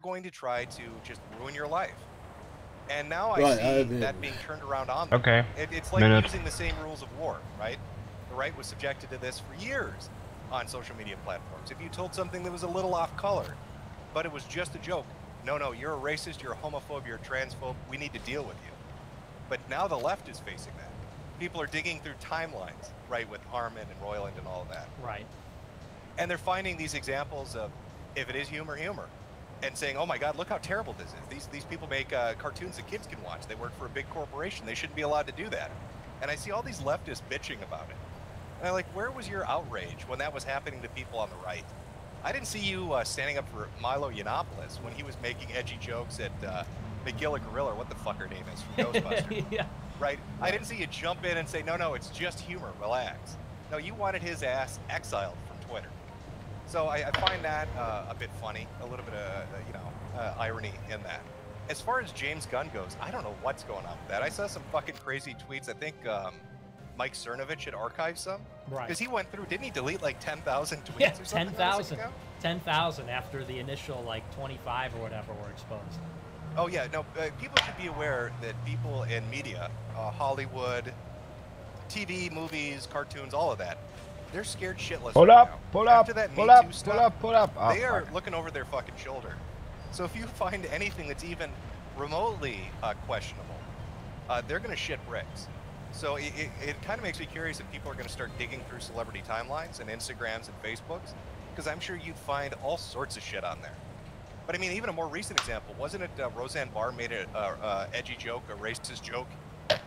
going to try to just ruin your life. And now I see that being turned around on them. Okay. It's like using the same rules of war, right? The right was subjected to this for years on social media platforms. If you told something that was a little off color, but it was just a joke, no, you're a racist, you're a homophobe, you're a transphobe, we need to deal with you. But now the left is facing that. People are digging through timelines, right, with Harmon and Royland and all of that. Right. And they're finding these examples of, if it is humor, and saying, oh my God, look how terrible this is. These people make cartoons that kids can watch. They work for a big corporation. They shouldn't be allowed to do that. And I see all these leftists bitching about it. And I'm like, where was your outrage when that was happening to people on the right? I didn't see you standing up for Milo Yiannopoulos when he was making edgy jokes at McGilla Gorilla, what the fuck her name is, from Ghostbusters. Yeah. Right? I didn't see you jump in and say, no, it's just humor, relax. No, you wanted his ass exiled from Twitter. So I find that a bit funny, a little bit of, irony in that. As far as James Gunn goes, I don't know what's going on with that. I saw some fucking crazy tweets. I think Mike Cernovich had archived some. Right. Because he went through, didn't he delete like 10,000 tweets yeah, or something? 10,000. 10,000 after the initial like 25 or whatever were exposed. Oh yeah, no, people should be aware that people in media, Hollywood, TV, movies, cartoons, all of that, they're scared shitless. Pull right up, now. pull After up, that pull Me up, Too pull stuff, up, pull up. Oh, they are fuck. looking over their fucking shoulder. So if you find anything that's even remotely questionable, they're going to shit bricks. So it kind of makes me curious if people are going to start digging through celebrity timelines and Instagrams and Facebooks, because I'm sure you'd find all sorts of shit on there. But I mean, even a more recent example, wasn't it Roseanne Barr made an edgy joke, a racist joke,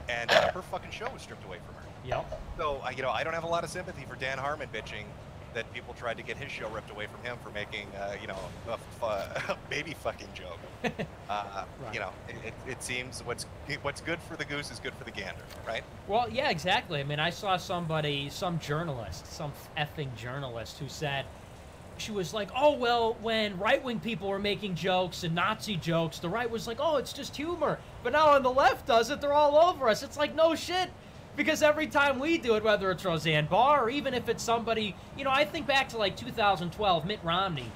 and her fucking show was stripped away from her. Yep. So, I don't have a lot of sympathy for Dan Harmon bitching that people tried to get his show ripped away from him for making, a baby fucking joke. Right. It seems what's good for the goose is good for the gander, right? Well, yeah, exactly. I mean, I saw some effing journalist who said, she was like, oh, well, when right-wing people were making jokes and Nazi jokes, the right was like, oh, it's just humor. But now when the left does it, they're all over us. It's like, no shit. Because every time we do it, whether it's Roseanne Barr or even if it's somebody, I think back to like 2012, Mitt Romney,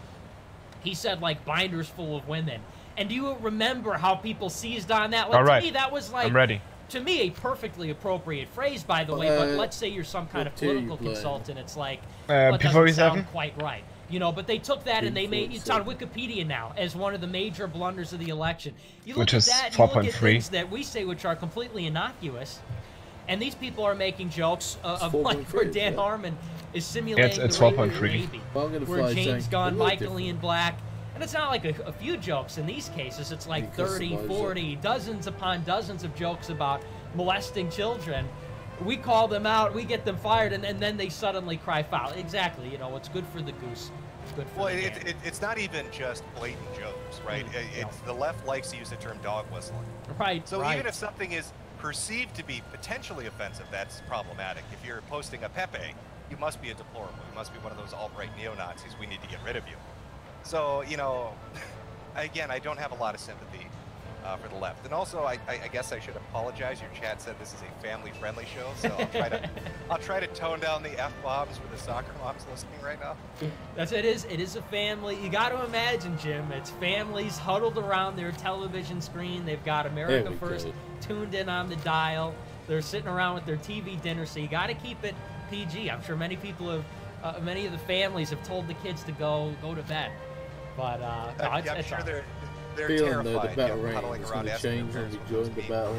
he said like binders full of women. And do you remember how people seized on that? Like, to me, that was like, I'm ready. To me, a perfectly appropriate phrase, by the way, but let's say you're some kind of political consultant, it's like, well, it doesn't sound quite right. But they took that and they made it's on Wikipedia now as one of the major blunders of the election. You look at that, you look at things that we say which are completely innocuous, and these people are making jokes of like where Dan Harmon is simulating it's the rape of 12.3. a baby, where James Gunn, Michael Ian Black, and it's not like a few jokes in these cases. It's like 30, 40, dozens upon dozens of jokes about molesting children. We call them out, we get them fired, and then they suddenly cry foul. Exactly, what's good for the goose, good for the gander. It's not even just blatant jokes, right? It's the left likes to use the term dog whistling. Right. So even if something is perceived to be potentially offensive, that's problematic. If you're posting a Pepe, you must be a deplorable. You must be one of those alt-right neo-Nazis. We need to get rid of you. So, again, I don't have a lot of sympathy for the left. And also, I guess I should apologize. Your chat said this is a family-friendly show, so I'll try to tone down the F-bombs for the soccer moms listening right now. It is a family. You got to imagine, Jim, it's families huddled around their television screen. They've got America First tuned in on the dial. They're sitting around with their TV dinner, so you got to keep it PG. I'm sure many people have, many of the families have told the kids to go to bed. But I'm sure they're terrified, the battle huddling around change when we join the battle.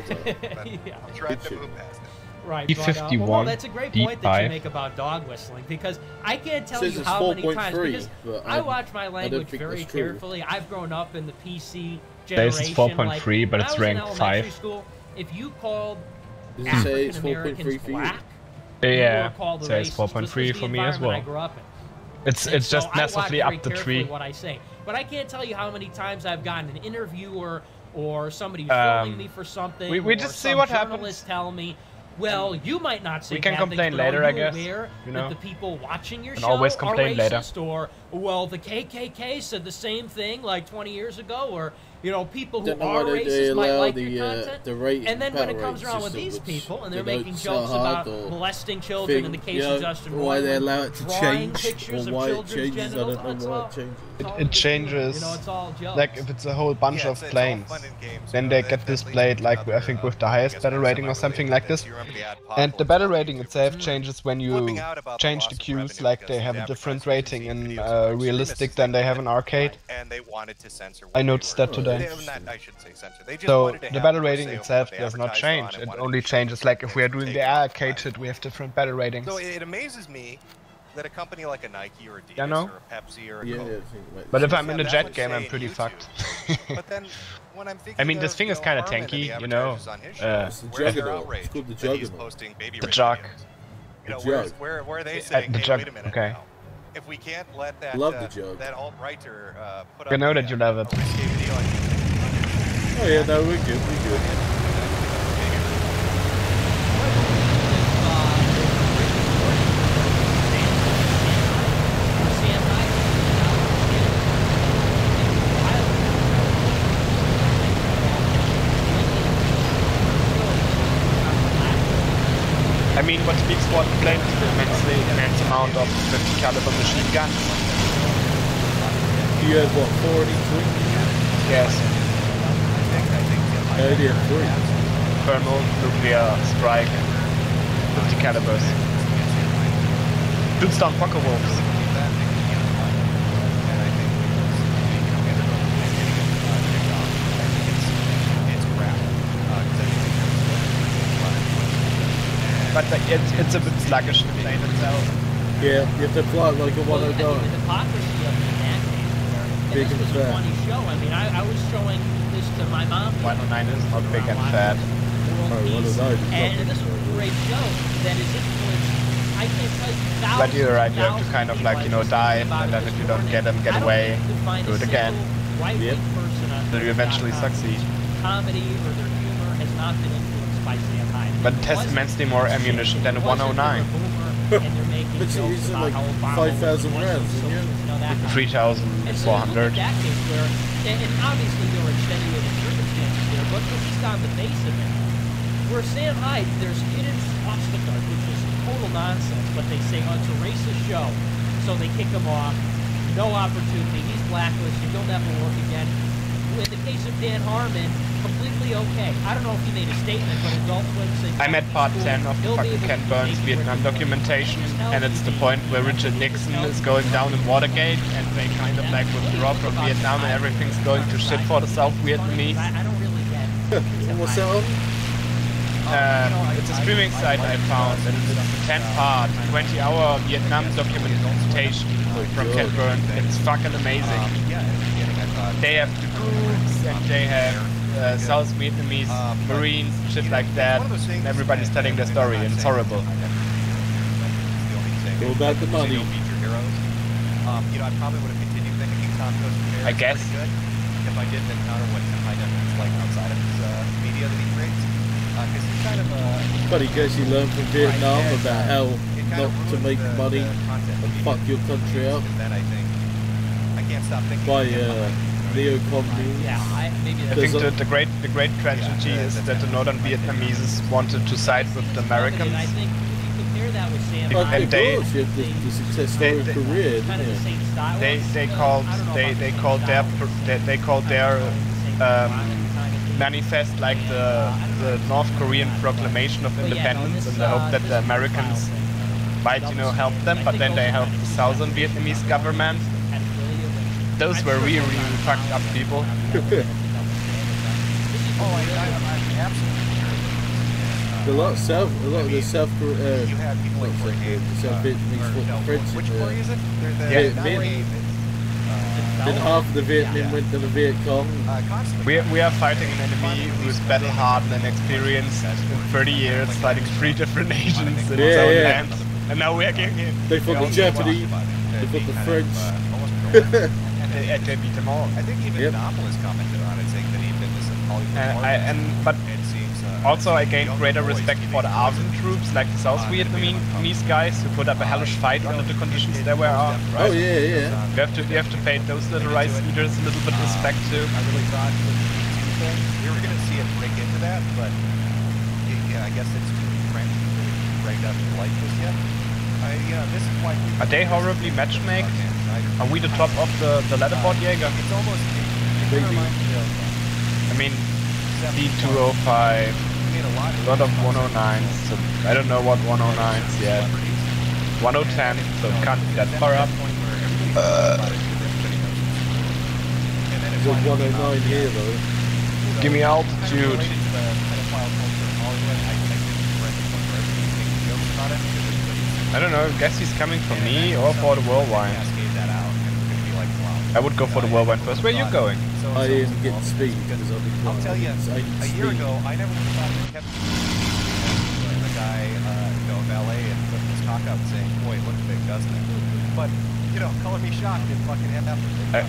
Yeah. I'm trying to move past it. Right, E51, well, that's a great point that you D5. make about dog whistling, because I can't tell you how many times, because I watch my language very carefully. I've grown up in the PC generation. It's 4.3, but it's ranked 5. School, if you called Does it say it's African Americans 4.3 for you? black, Yeah, you were called a says racist. 4.3 for me as well. I grew up in. It's just so massively I watch up the very tree. carefully what I say, but I can't tell you how many times I've gotten an interviewer or somebody who's filming me for something. We just see what happens. Tell me, well, you might not say we can bad complain things, but later, are I you guess. aware that the people watching your show always are complain racist, later. well, the KKK said the same thing like 20 years ago, or you know, people who Don't know are why they racist might allow like the, your content. the rating, And then when it battle comes around with system, these which people and they're they don't making sell jokes hard about or molesting children in the case of Justin why they Roiland, allow it to drawing change pictures or of why it children's changes. I genitals, don't know why it changes. It changes, you know, it's all jokes. like if it's a whole bunch Yeah, of it's all planes, fun and games, then you they know, get that leads displayed to like another, I think with the I highest guess battle rating or semi-related something like thing. this. So you remember the ad And the podcasts battle on rating YouTube itself changes when you flipping out about the change loss the of cues, revenue like because they have a the different advertisers rating using in videos of extremists realistic as than they they have in arcade. and they wanted to censor what I they noticed were- that today. I should say censor. They just So wanted to the have battle more rating say over itself what they does not advertised change. on and It wanted only to changes change like things if we are to doing take the it off arcade the shit, we have different battle ratings. So it amazes me that a company like a Nike or Adidas I know. or a Pepsi or a Yeah, Coke. I think like But if Yeah, I'm in a that jet would game, say I'm pretty YouTube. fucked. But then when I'm thinking I mean, this of, thing you is know, kinda Harmon and tanky, the you know, advertisers on his show, It's the where's their juggernaut. outrage It's called the that he's juggernaut. posting baby The rape jug. videos? You know, The jug. where are they saying, the hey, jug, wait a minute okay. now. If we can't let that Love the jug. that alt-righter put I up know a, that you love it. a risque video on YouTube, Oh yeah, no, we're good, we're good. I mean, what speaks for the plane is the immense amount of 50 caliber machine guns. You had what, 43? Yes, No, you had 3. thermal, nuclear, strike, 50 calibers. Shoots down fucker wolves. But it's a bit sluggish, the plane itself. Yeah, you have to fly like a Well, I think 109. the hypocrisy of it in that case, and Big this and was a fat. funny show. I mean, I was showing this to my mom. 109 is not big and fat. World Oh, Peace, 109 is not and big this was a great show that is influenced. I can't tell you thousands. But you're right, you have to thousands kind of of like, you know, people dive, about and it then this if you don't morning. get them, get I don't away, think you could find do a it again. single right-wing Yep. person on So you eventually Facebook.com succeed. whose comedy or their humor has not been influenced by Sam Hyde. But it has immensely more ammunition than a 109. And they're making But jokes it's about like how Obama 5,000 was rounds, so, yeah. you know, that kind of thing. 3,400. And so you look at that case where, and obviously there were extenuating circumstances there, but at least on the face of it, where Sam Hyde, there's hidden swastika, which is total nonsense, but they say, oh, it's a racist show, so they kick him off, no opportunity, he's blacklisted, he'll never work again. In the case of Dan Harmon, completely okay. I don't know if he made a statement, but Adult Swim said... I'm at part 10 of the he'll be fucking able Ken to Burns make Vietnam it. documentation, Just tell and it's the me, point where Richard Nixon is going down in Watergate, and they kind of like withdraw from Vietnam, and everything's going to shit for the South Vietnamese. I don't really get What's that on? It's a streaming site I found, and it's a 10-part, 20-hour Vietnam documentation from Ken Burns. It's fucking amazing. They have the groups, and they have South Vietnamese Marines, shit like that, and everybody's telling their story, and it's horrible. All about the money. You know, I probably would have continued thinking Tom Coast I guess. good if I didn't encounter what Hyde is like outside of his media that he creates. Because he's kind of a... But he guess you learn from Vietnam about how not to make money and fuck your country up And then I think I can't stop thinking by about neo-communes. Yeah, maybe I that's... think the great tragedy is that the Northern Vietnamese wanted to side with the Americans. I think if you compare that with Sam But Hyde, And they- of course, you have the success story of career, kind of the didn't you? same style. They called their manifest like the North Korean proclamation of independence, in the hope that the Americans might, you know, help them, but then they helped the Southern Vietnamese government. Those were really, really fucked up people. I'm absolutely A lot of the South Korea, you have people like Jorge, South Vietnamese French which in Korea is it? They're the Yeah, Vietnam. Then half of the Vietnam went to the Viet Cong. constantly. We are fighting an enemy who is battle hardened and experienced in 30 years, fighting 3 different nations in its own land. And now we are getting in. They fought the Japanese, they fought the French. And they beat them all. I think even Yep. Novel has commented on it, saying that he did this in Hollywood. But It seems Also, I gained greater respect for the ASEAN troops, like the South Vietnamese guys who put up a hellish fight under the conditions they were on. Right? Oh yeah. You have to pay those little rice eaters a little bit of respect too. I really thought we were going to see it break into that, but yeah, I guess it's too French right up to like this yet. This is why Are they horribly matchmake? Are we the top of the leaderboard, Jaeger? It's almost I mean, D205, a lot of 109s, so I don't know what 109s yet. 1010, so it can't be that far up. There's 109 here though. Give me altitude. I don't know, I guess he's coming for me or for the whirlwind. I would go for the whirlwind first. Where are you going? I didn't get speed because I've been I'll tell you, a year ago, I never would have thought that Kevin the guy, valet and putting his cock out saying, boy, it looks big, doesn't it? But, color me shocked and fucking end up.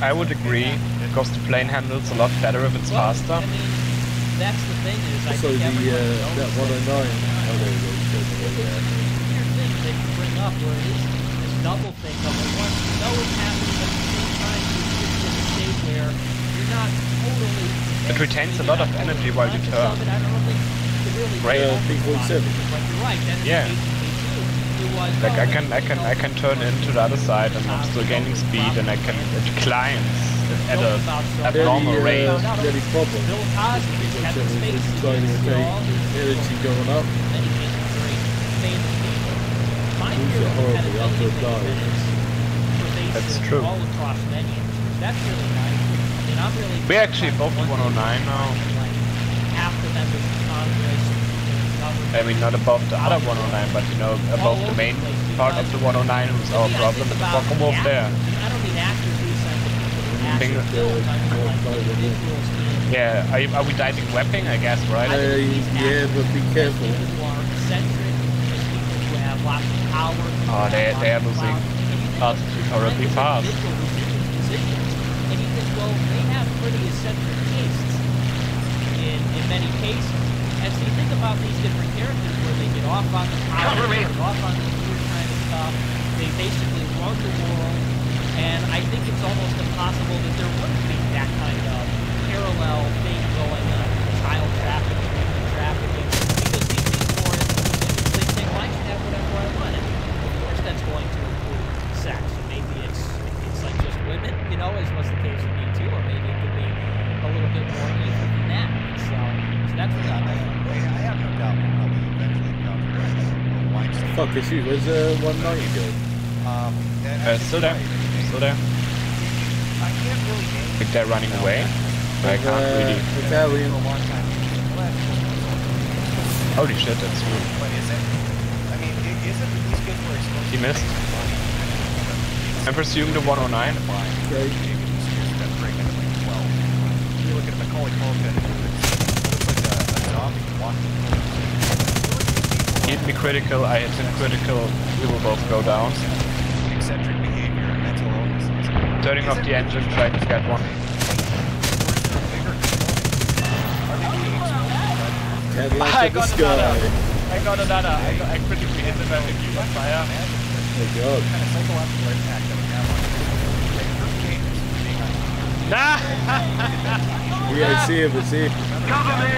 I would agree, because the plane handles a lot better if it's faster. I mean, that's the thing is, I So think that 109. Oh, there you go. weird thing that you bring up where it is this double thing of once you know it's happening at the same time you get to the state where you're not totally. It retains a lot of energy while you turn. I don't think it really Great. but 3.7. you're right. Then Yeah. Like I can turn into the other side and I'm still gaining speed and it climbs at a abnormal rate. The only problem is that it's trying to take energy going up. Moves it horribly after a dive. That's true. All across many. That's really nice. I mean, I'm really. We're actually above the 109 now. After them with Converse. I mean, not above the other 109, but above the main part of the 109, who's our problem, and the fucking wolf there. I don't mean actors, Yeah, are we diving webbing? I guess, right? Yeah, but be careful. Oh, they are losing altitude horribly fast. And you think, well, they have pretty eccentric tastes in many cases. And so you think about these different characters where they get off on the power, get off on the weird kind of stuff. They basically run the world. And I think it's almost impossible that there wouldn't be that kind of parallel thing going on, child trafficking, human trafficking, because these people are they say, well, I can have whatever I want. And of course that's going to include sex. So maybe it's like just women, as was the case with me too, or maybe it could be a little bit more evil than that. So that's what I have no doubt we'll probably eventually encounter a Weinstein. Fuck, where's 190 go? Still there. Still there. I can't really name. I think they're running away. I can't really. Italian. Holy shit, that's rude. But is it? I mean, is it these kids were exposed He missed. I'm pursuing the 109. Okay. You look at Macaulay Culkin, it looks like a zombie walking. He hit me critical, I hit him critical, we will both go down. Eccentric behavior and mental illnesses. Turning off the engine, trying to get one. Cadillac in the sky. I got another. I critically hit him and he was on fire. Oh my god. Kind of psychological impact that we have on Yeah, I see him, Cover me!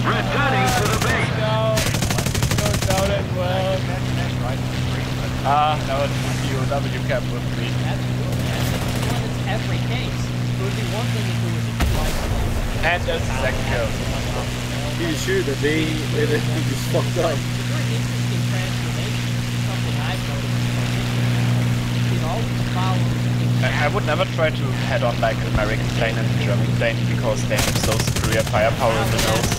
Returning to the base! Go down as well. That was POW kept with me. That's cool, man. It's every case. It would be one thing if it was a twice. And just a second kill. He was shooting at me, and then he just fucked up. It's a very interesting transformation. It's something I've noticed. It always follows. I would never try to head on like an American plane and a German plane because they have so superior firepower in the nose.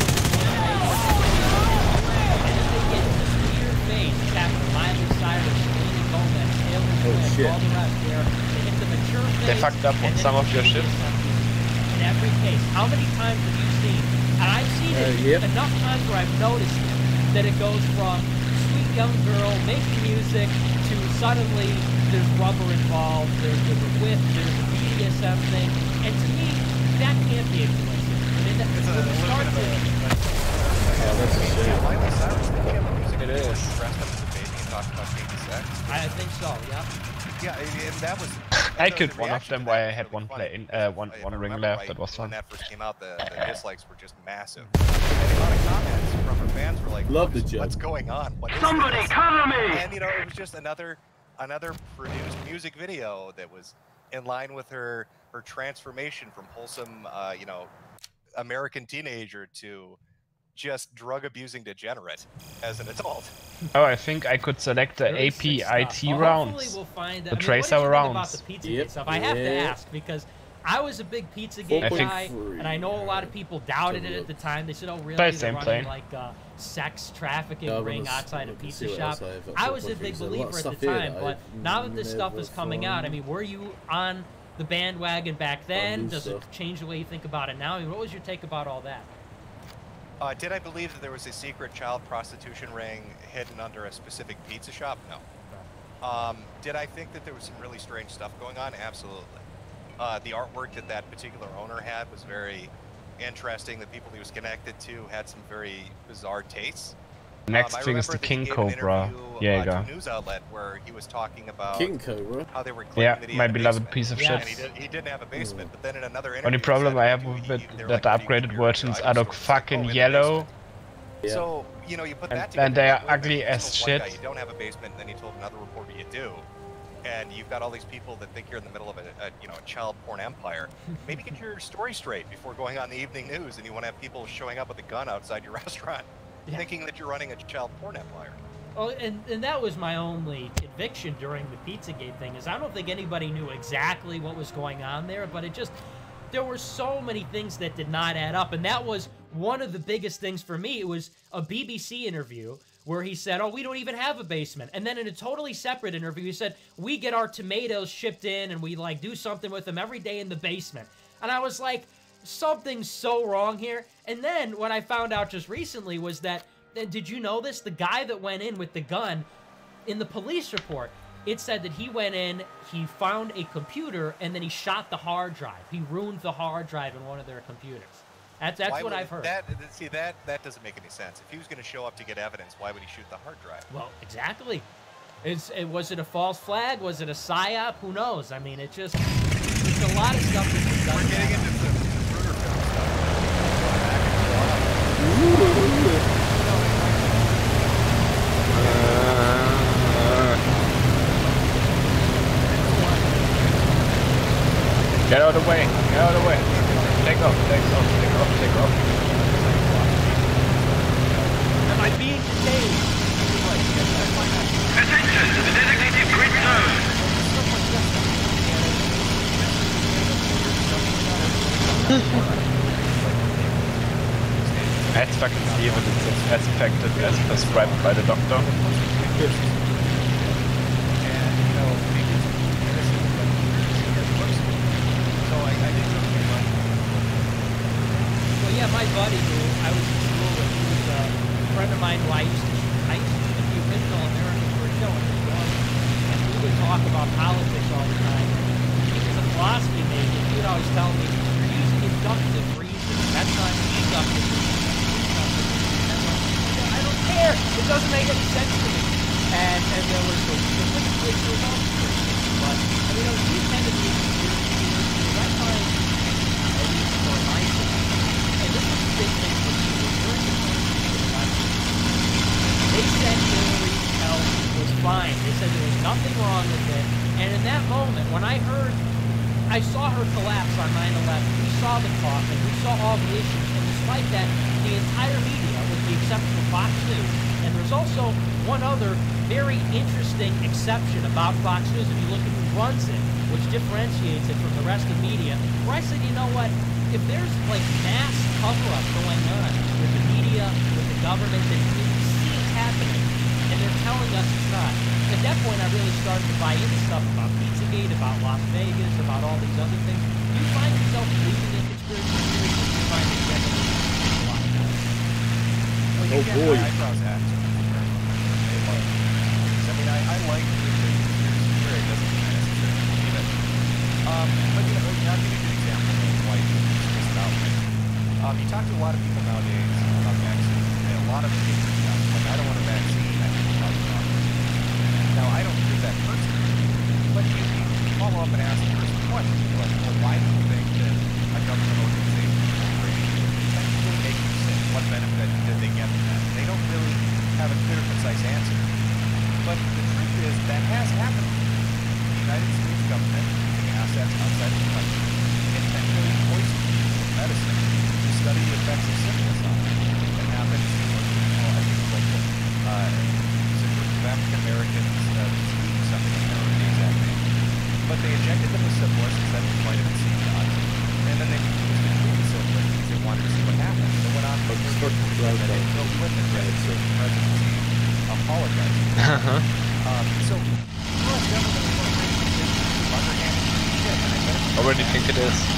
Oh shit. They fucked up on some of your ships. In every case, how many times have you seen? And I've seen it enough times where I've noticed that it goes from sweet young girl making music to suddenly there's rubber involved, there's a whip, there's a BDSM thing, and to me, that can't be a coincidence. I mean, It's a little bit of a... Oh, that's I So killed the one of reaction them to while that I was had really one funny, plane, because one if I ring remember left. right, That was when fun. that first came out, the dislikes were just massive. And the amount of comments from her fans were like, Love the joke. what's going on? What is Somebody this? cover me! And, you know, it was just another produced music video that was in line with her transformation from wholesome, you know, American teenager to just drug-abusing degenerate as an adult. Oh, I think I could select the Very sick stuff. APIT Well, rounds. hopefully we'll find The I mean, tracer what did you think about rounds. the Pizzagate Yep. stuff? I have to Yeah. ask because I was a big Pizzagate guy, 4.3. and I know a lot of people doubted it at the time. They said, "Oh, really? Probably They're same running plane. like a sex trafficking Yeah, ring let's outside a look and pizza see what shop." else I have at I was a 4.3. big There's a lot believer of at stuff the here time, that but I've now that this stuff never is coming out, I mean, were you on the bandwagon back then? new Does it stuff. change the way you think about it now? I mean, what was your take about all that? Did I believe that there was a secret child prostitution ring hidden under a specific pizza shop? No. Did I think that there was some really strange stuff going on? Absolutely. The artwork that that particular owner had was very interesting. The people he was connected to had some very bizarre tastes. Next I thing is remember the that he King gave an Cobra interview, Jaeger. to a news outlet where he was talking about King Cobra. how they were claiming Yeah, that he my had a beloved basement. piece of Yeah, And shit. he didn't have a basement, but then in another interview, Only he problem said I that have he- with he- it they were that the like, "What do you upgraded do your versions item are look stores?" He's like, "Oh, fucking in the yellow. basement." Yeah. So, you know, you put And- that together. and they you're are like, wait a minute, ugly you as told one guy shit. You don't have a basement, and then you told another reporter you do. And you've got all these people that think you're in the middle of a child porn empire. Maybe get your story straight before going on the evening news, and you want to have people showing up with a gun outside your restaurant, Yeah. thinking that you're running a child porn empire. Oh, and that was my only conviction during the Pizzagate thing, is I don't think anybody knew exactly what was going on there, but there were so many things that did not add up, and that was one of the biggest things for me. It was a BBC interview where he said, "Oh, we don't even have a basement," and then in a totally separate interview, he said, "We get our tomatoes shipped in, and we, like, do something with them every day in the basement," and I was like, something's so wrong here. And then what I found out just recently was that, did you know this? The guy that went in with the gun, in the police report, it said that he went in, he found a computer, and then he shot the hard drive. He ruined the hard drive in one of their computers. That's Why what would- I've heard. That doesn't make any sense. If he was going to show up to get evidence, why would he shoot the hard drive? Well, exactly. Was it a false flag? Was it a psyop? Who knows? I mean, it's a lot of stuff that's been done. We're getting into some Bruder film Get out of the way. Get out of the way. Take off. Take off. Take off. Take off. Am I being detained? Attention to the designated grid zone. Let's fucking see if it's as effective as prescribed by the doctor. Well, yeah, my buddy who I was in school with, he was a friend of mine who I used to shoot the original Americans were showing his young, and we would talk about politics all the time. He was a philosophy major. He would always tell me, "You're using inductive reasoning. That's not deductive reasoning." I don't care. It doesn't make any sense to me. And there was the which was also pretty good. But you know, he tended to be that time, at least for my sake. And this was a big thing for me. Was during the election, they said Hillary's health was fine. They said there was nothing wrong with it. And in that moment, when I saw her collapse on 9/11. We saw the coffin. We saw all the issues. And despite that, the entire media, with the exception of Fox News, and there's also one other very interesting exception about Fox News, if you look at who runs it, which differentiates it from the rest of the media, where I said, you know what, if there's like mass cover-up going on with the media, with the government, that you see it's happening, and they're telling us it's not, at that point I really started to buy into stuff about Pizzagate, about Las Vegas, about all these other things. You find yourself believing in conspiracy theories, you find it generally a lot of that. Oh boy. Eyebrows at. I mean, I like the conspiracy theory. It doesn't mean necessarily believe it. But you know, I'll give you a good example of why you just about it. You talk to a lot of people nowadays about vaccines, and a lot of them get freaked out. Like, I don't want a vaccine. I think about it. Now, I don't do that personally, but you follow up and ask the person a question. Like, well, why do you think that a government organization or corporation would technically make you sick? What benefit did they get from that? They don't really have a clear, concise answer. But the truth is that has happened. The United States government, using assets outside of the country, intentionally poisoned people with medicine to study the effects of syphilis on them. It happened to, I think it was like a group of African Americans, something, I can't remember the exact name. But they injected them with syphilis instead of vitamin C shots. And then they refused to treat the syphilis because they wanted to see what happened. They went on for 30 years and they built witness to the presidency apologizing. So, U.S. government corporations is underhanded shit. And I bet I already think it is. get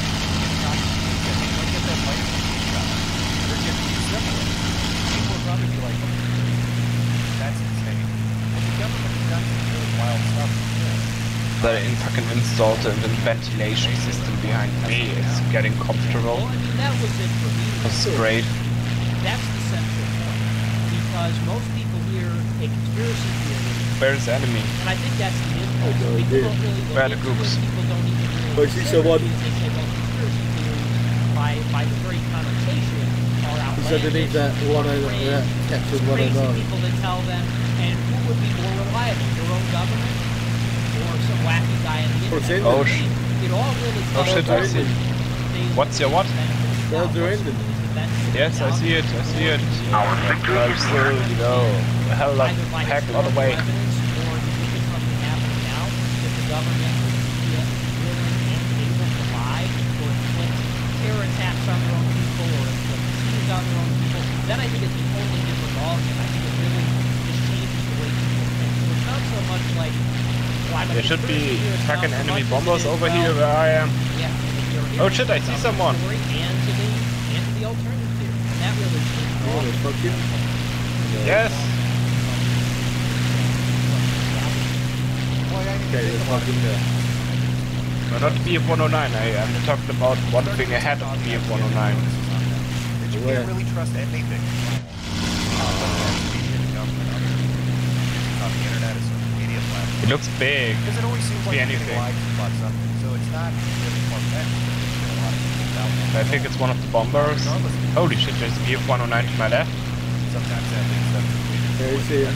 that vitamin C shot. They're giving you syphilis. People will probably be like, okay, that's insane. But the government has done some really wild stuff before. They fucking installed a ventilation system behind me. It's getting comfortable. Well, I mean, that was it for me. That's great. That's the central point. Because most people hear a conspiracy theory. Where's the enemy? And I think that's the impact. Oh, People dude. don't really look Where are the into groups? it. People don't even really But see, so consider what- it because they say, well, conspiracy theories, by the very connotation, are outlandish. So they need that one of that captured one of Crazy those. people that tell them, and who would be more reliable, your own government or some wacky guy in the Or internet? Oh, I mean, it all really Oh comes shit, down I see. to they- What's your what? There's the engine. Yes, I see it. I see it. I'm still, you know, a hell of a heck of a way. Or you think it's something happening now that the government would be willing and able to lie or inflict terror attacks on their own people or inflict disease on their own people, then I think it's a totally different ballgame. I think it really just changes the way people think. So it's not so much like, well, I'm a There should be conspiracy theorist fucking now, so enemy much as bombers it is, over well, here where I am. Yeah, you're Oh shit, I see someone. story and to the alternative theory. And that really changes the Oh, ballgame. fuck you. Yes. Okay, they're fucking there. No, not BF-109. I'm talking about one thing ahead of BF-109. That you Where? can't really trust anything. Media, the government, other people, on the internet, a social media platform. It looks big. Because it always seems Be like you're anything. getting lied about something, so it's not really far-fetched. There's a lot of people out there. I think it's one of the bombers. Holy shit, there's a BF-109 to my left. Sometimes that makes stuff completely. There you see it.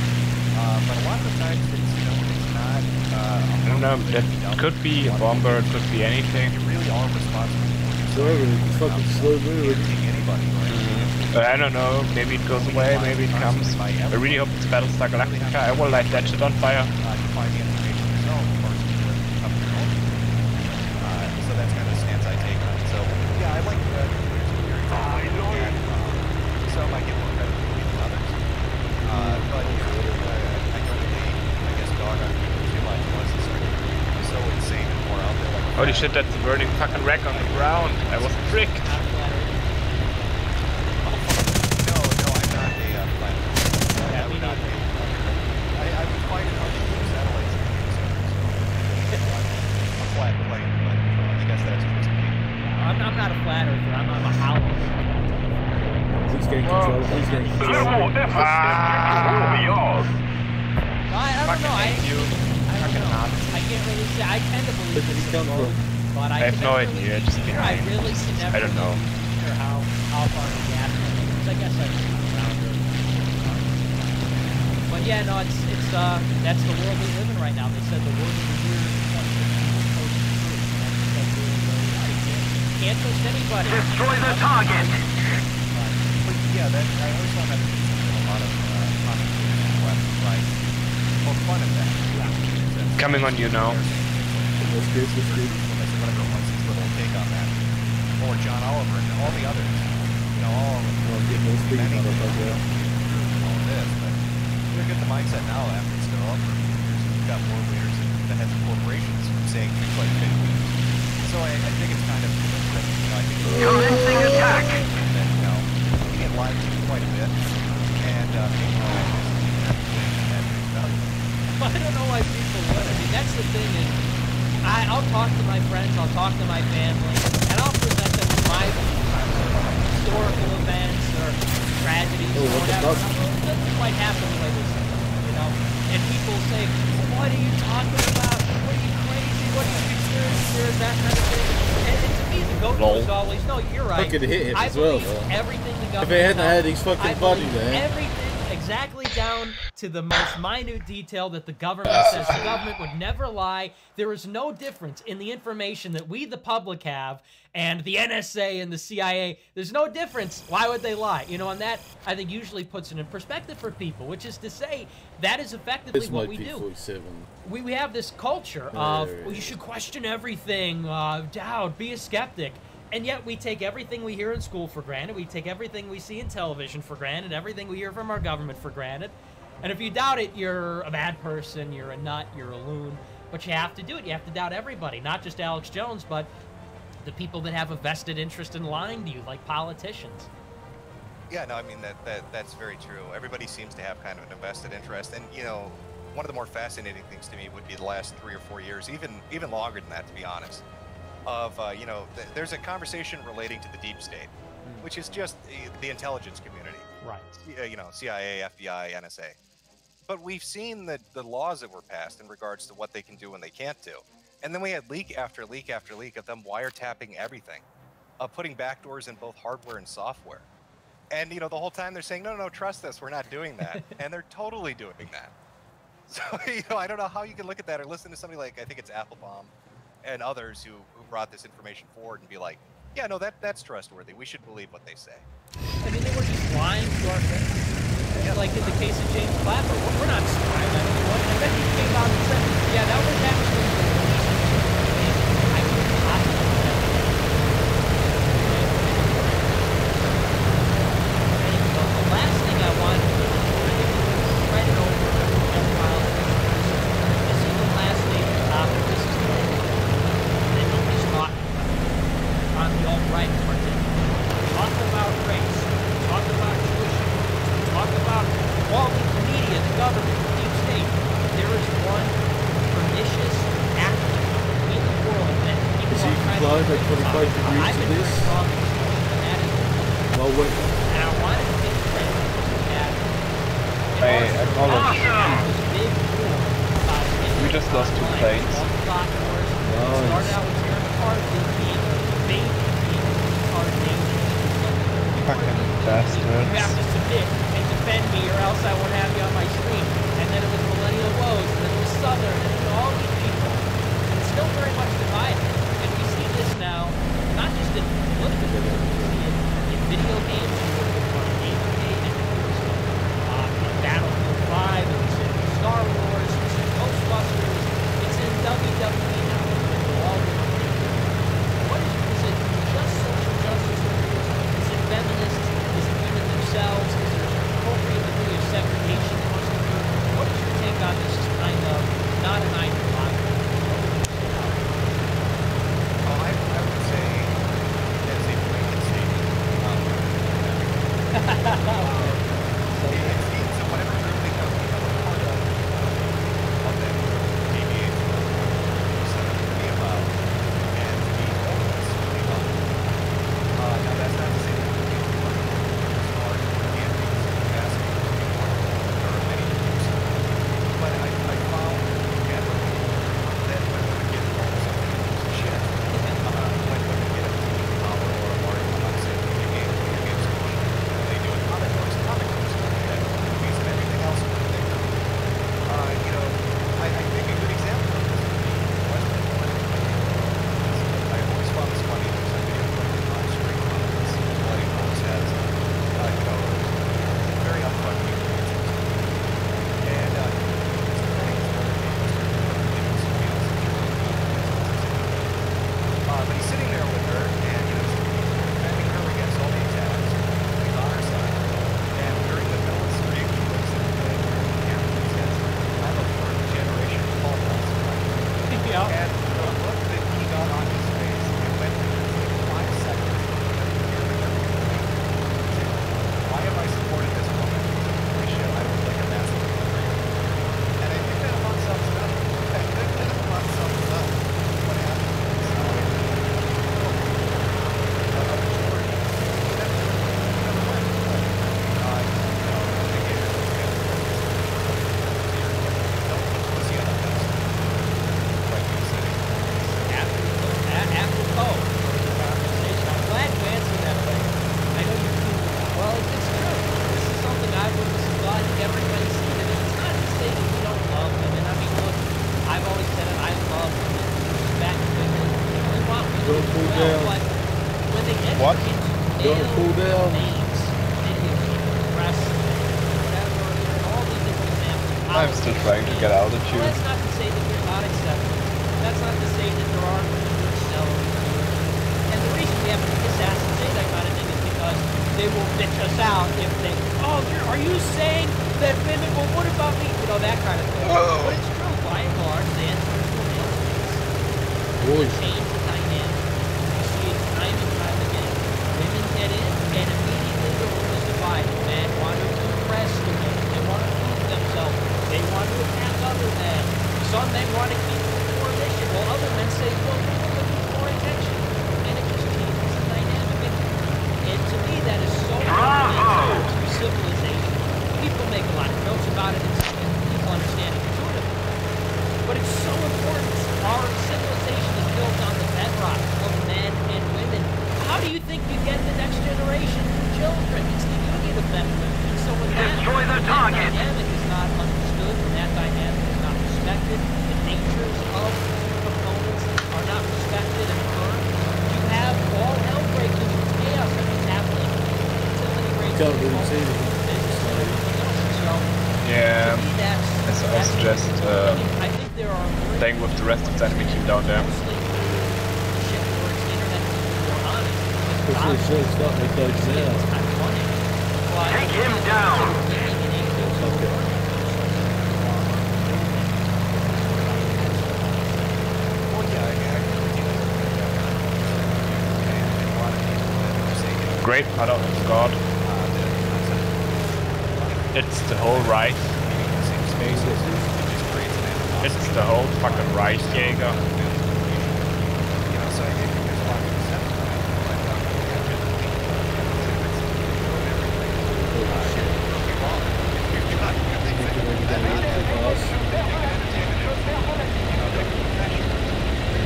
But a lot of the times it's, you know, it's not. I don't know, that could be a bomber, it could be anything. You really are responsible So for it's fucking slow moving. hitting anybody, right? I don't know, maybe it goes away, maybe it comes. I really hope it's Battlestar Galactica. I will light that shit on fire. To find the information yourself versus with up your own. So that's kind of the stance I take on it. So yeah, I like some I give more credit to than others. But I go to I guess dog on people too much once it's so insane and more out there. Like Holy shit, that's a burning fucking wreck on the ground. I was tricked. No, I'm not a flat. I would not be. I would find it hard to use satellites in the a flat plane, but I guess that's just me. I'm not a flat earther. I'm a hollow. He's getting control. He's getting control. I don't know. I can't really say. I tend to believe Where did he it's a come road, from? but I have can no never idea, really just be sure. behind. I really can never I don't know. really be sure how far the gas is. Because I guess I'm around here. But yeah, no, it's that's the world we live in right now. They said the word of the year 2015 was post-truth. That's can't trust anybody. Destroy the target. But yeah, that I always found that interesting. A lot of commentators on the left and right poke fun at that. Coming on you now. That's good, that's good. Whatever was his little take on that. Or John Oliver and all the others. You know, all of them. Well, get more speed Many out of that, yeah. all of this, but you're get the mindset now after it's been on for a few years. You've got more leaders and the heads of corporations saying things like fake news. So I think it's kind of, you know, I think it's Commencing attack. that, you know, we get lied to quite a bit, and people are I don't know why people would. I mean, that's the thing is, I'll talk to my friends, I'll talk to my family, and I'll present them with my historical events or tragedies or what the whatever. fuck? It doesn't quite happen the way this is, you know? And people say, what are you talking about? What are you crazy? What are you that kind of thing. And to me, the go-to is always, no, you're right. Fucking hit him I as well, believe though. everything the government If it hadn't does, had his fucking I body believe there. everything exactly down to the most minute detail that the government says. The government would never lie. There is no difference in the information that we, the public, have and the NSA and the CIA. There's no difference. Why would they lie? You know, and that, I think, usually puts it in perspective for people, which is to say that is effectively what we do. We have this culture of, well, you should question everything, doubt, be a skeptic. And yet we take everything we hear in school for granted. We take everything we see in television for granted, everything we hear from our government for granted. And if you doubt it, you're a bad person, you're a nut, you're a loon. But you have to do it. You have to doubt everybody, not just Alex Jones, but the people that have a vested interest in lying to you, like politicians. Yeah, no, I mean, that's very true. Everybody seems to have kind of an invested interest. And, you know, one of the more fascinating things to me would be the last 3 or 4 years, even longer than that, to be honest. Of, you know, there's a conversation relating to the deep state, which is just the intelligence community. Right. You know, CIA, FBI, NSA. But we've seen the laws that were passed in regards to what they can do and they can't do. And then we had leak after leak after leak of them wiretapping everything, putting backdoors in both hardware and software. And, you know, the whole time they're saying, no, trust us, we're not doing that. And they're totally doing that. So, you know, I don't know how you can look at that or listen to somebody like, I think it's Applebaum and others who brought this information forward and be like, yeah, no, that's trustworthy. We should believe what they say. I mean, they were just lying to our face. Yeah, like in the case of James Clapper, we're not spying on anyone. And then he came out and said, yeah, that was actually the reason. I couldn't possibly do that. And the last thing I wanted to do is spread it over and file. This is the last major topic. This is the that nobody's talking about on the alt-right in particular. Talk about race. Talk about Jewish. Talk about all the media, the government, the deep state. There is one pernicious actor in the world that people is he are trying complying to by 25 degrees I've to been this? very strong in this, and that is Well, wait. and I wanted to take credit that I acknowledge. this big war about We just lost 2 planes. It started out with Jeremy McCarthy being baby Fucking bastards. You have to submit and defend me or else I won't have you on my screen. And then it was Millennial Woes, and then it was Southern, and then all these people. And it's still very much divided. And we see this now, not just in political games, we see it in video games, you look at Gamergate, and it was in Battlefield 5, it was in Star Wars, it's in Ghostbusters, it's in WWE now. They're all different. What is it just social justice warriors? Is it feminists? Is it women themselves? Is there an appropriate degree of segregation that must occur? What is your take on this kind of not an ideological? Oh, I would say that's a blanket statement. So whatever group they come from, I'm a part of that group, deviates from what you said to me about, and to be honest, really about. Now that's not to say that we can't be as far as campaigns and capacity for people. There are many groups, but I found again that when we get called something as shit, when we get a team power or I'm not saying video games are bullshit, they do it. Comic books, are we? names, videos, wrestling, whatever, and all these different examples. I'm still trying to get Well, altitude. that's not to say that they're not accepted. That's not to say that there aren't women who excel in the field. And the reason we have to assassinate that kind of thing is because they will bitch us out if they, oh, are you saying that women, well, what about me? You know, that kind of thing. Oh. But it's true, by and large, the answer is the male Boys. change the dynamic. You see it time and time again. Women get in, and immediately the room is divided. Men want to impress the women. They want to prove themselves. They want to attack other men. Some men want to keep more mission, while other men say, well, we're looking for attention. And it just changes the dynamic. And to me, that is so fundamental to civilization. People make a lot of jokes about it, and people understand it intuitively. But it's so important. Our civilization is built on the bedrock of men and women. How do you think you get the next generation of children? It's the union of men and women. And so when Destroy the that target. dynamic is not understood, when that dynamic is not respected, the natures of components are not respected and learned, you have all hell breaking into chaos that is happening. Fertility rates Can't really see it. so, Yeah, to me, as I suggest, I think there are playing with the rest of the enemy team down there. Hopefully she'll start with those now. Take him down. Okay. Well, yeah, I agree with you. Great part of God. It's the whole right. It's the whole fucking right, Jaeger.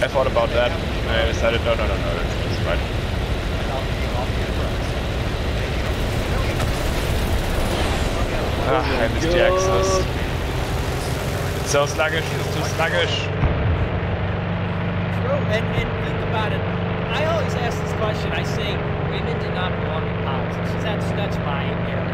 I thought about that. I decided, no, that's right. I missed the access. It's so sluggish, it's too sluggish. True, and think about it. I always ask this question. I say women do not belong in politics. That's my area.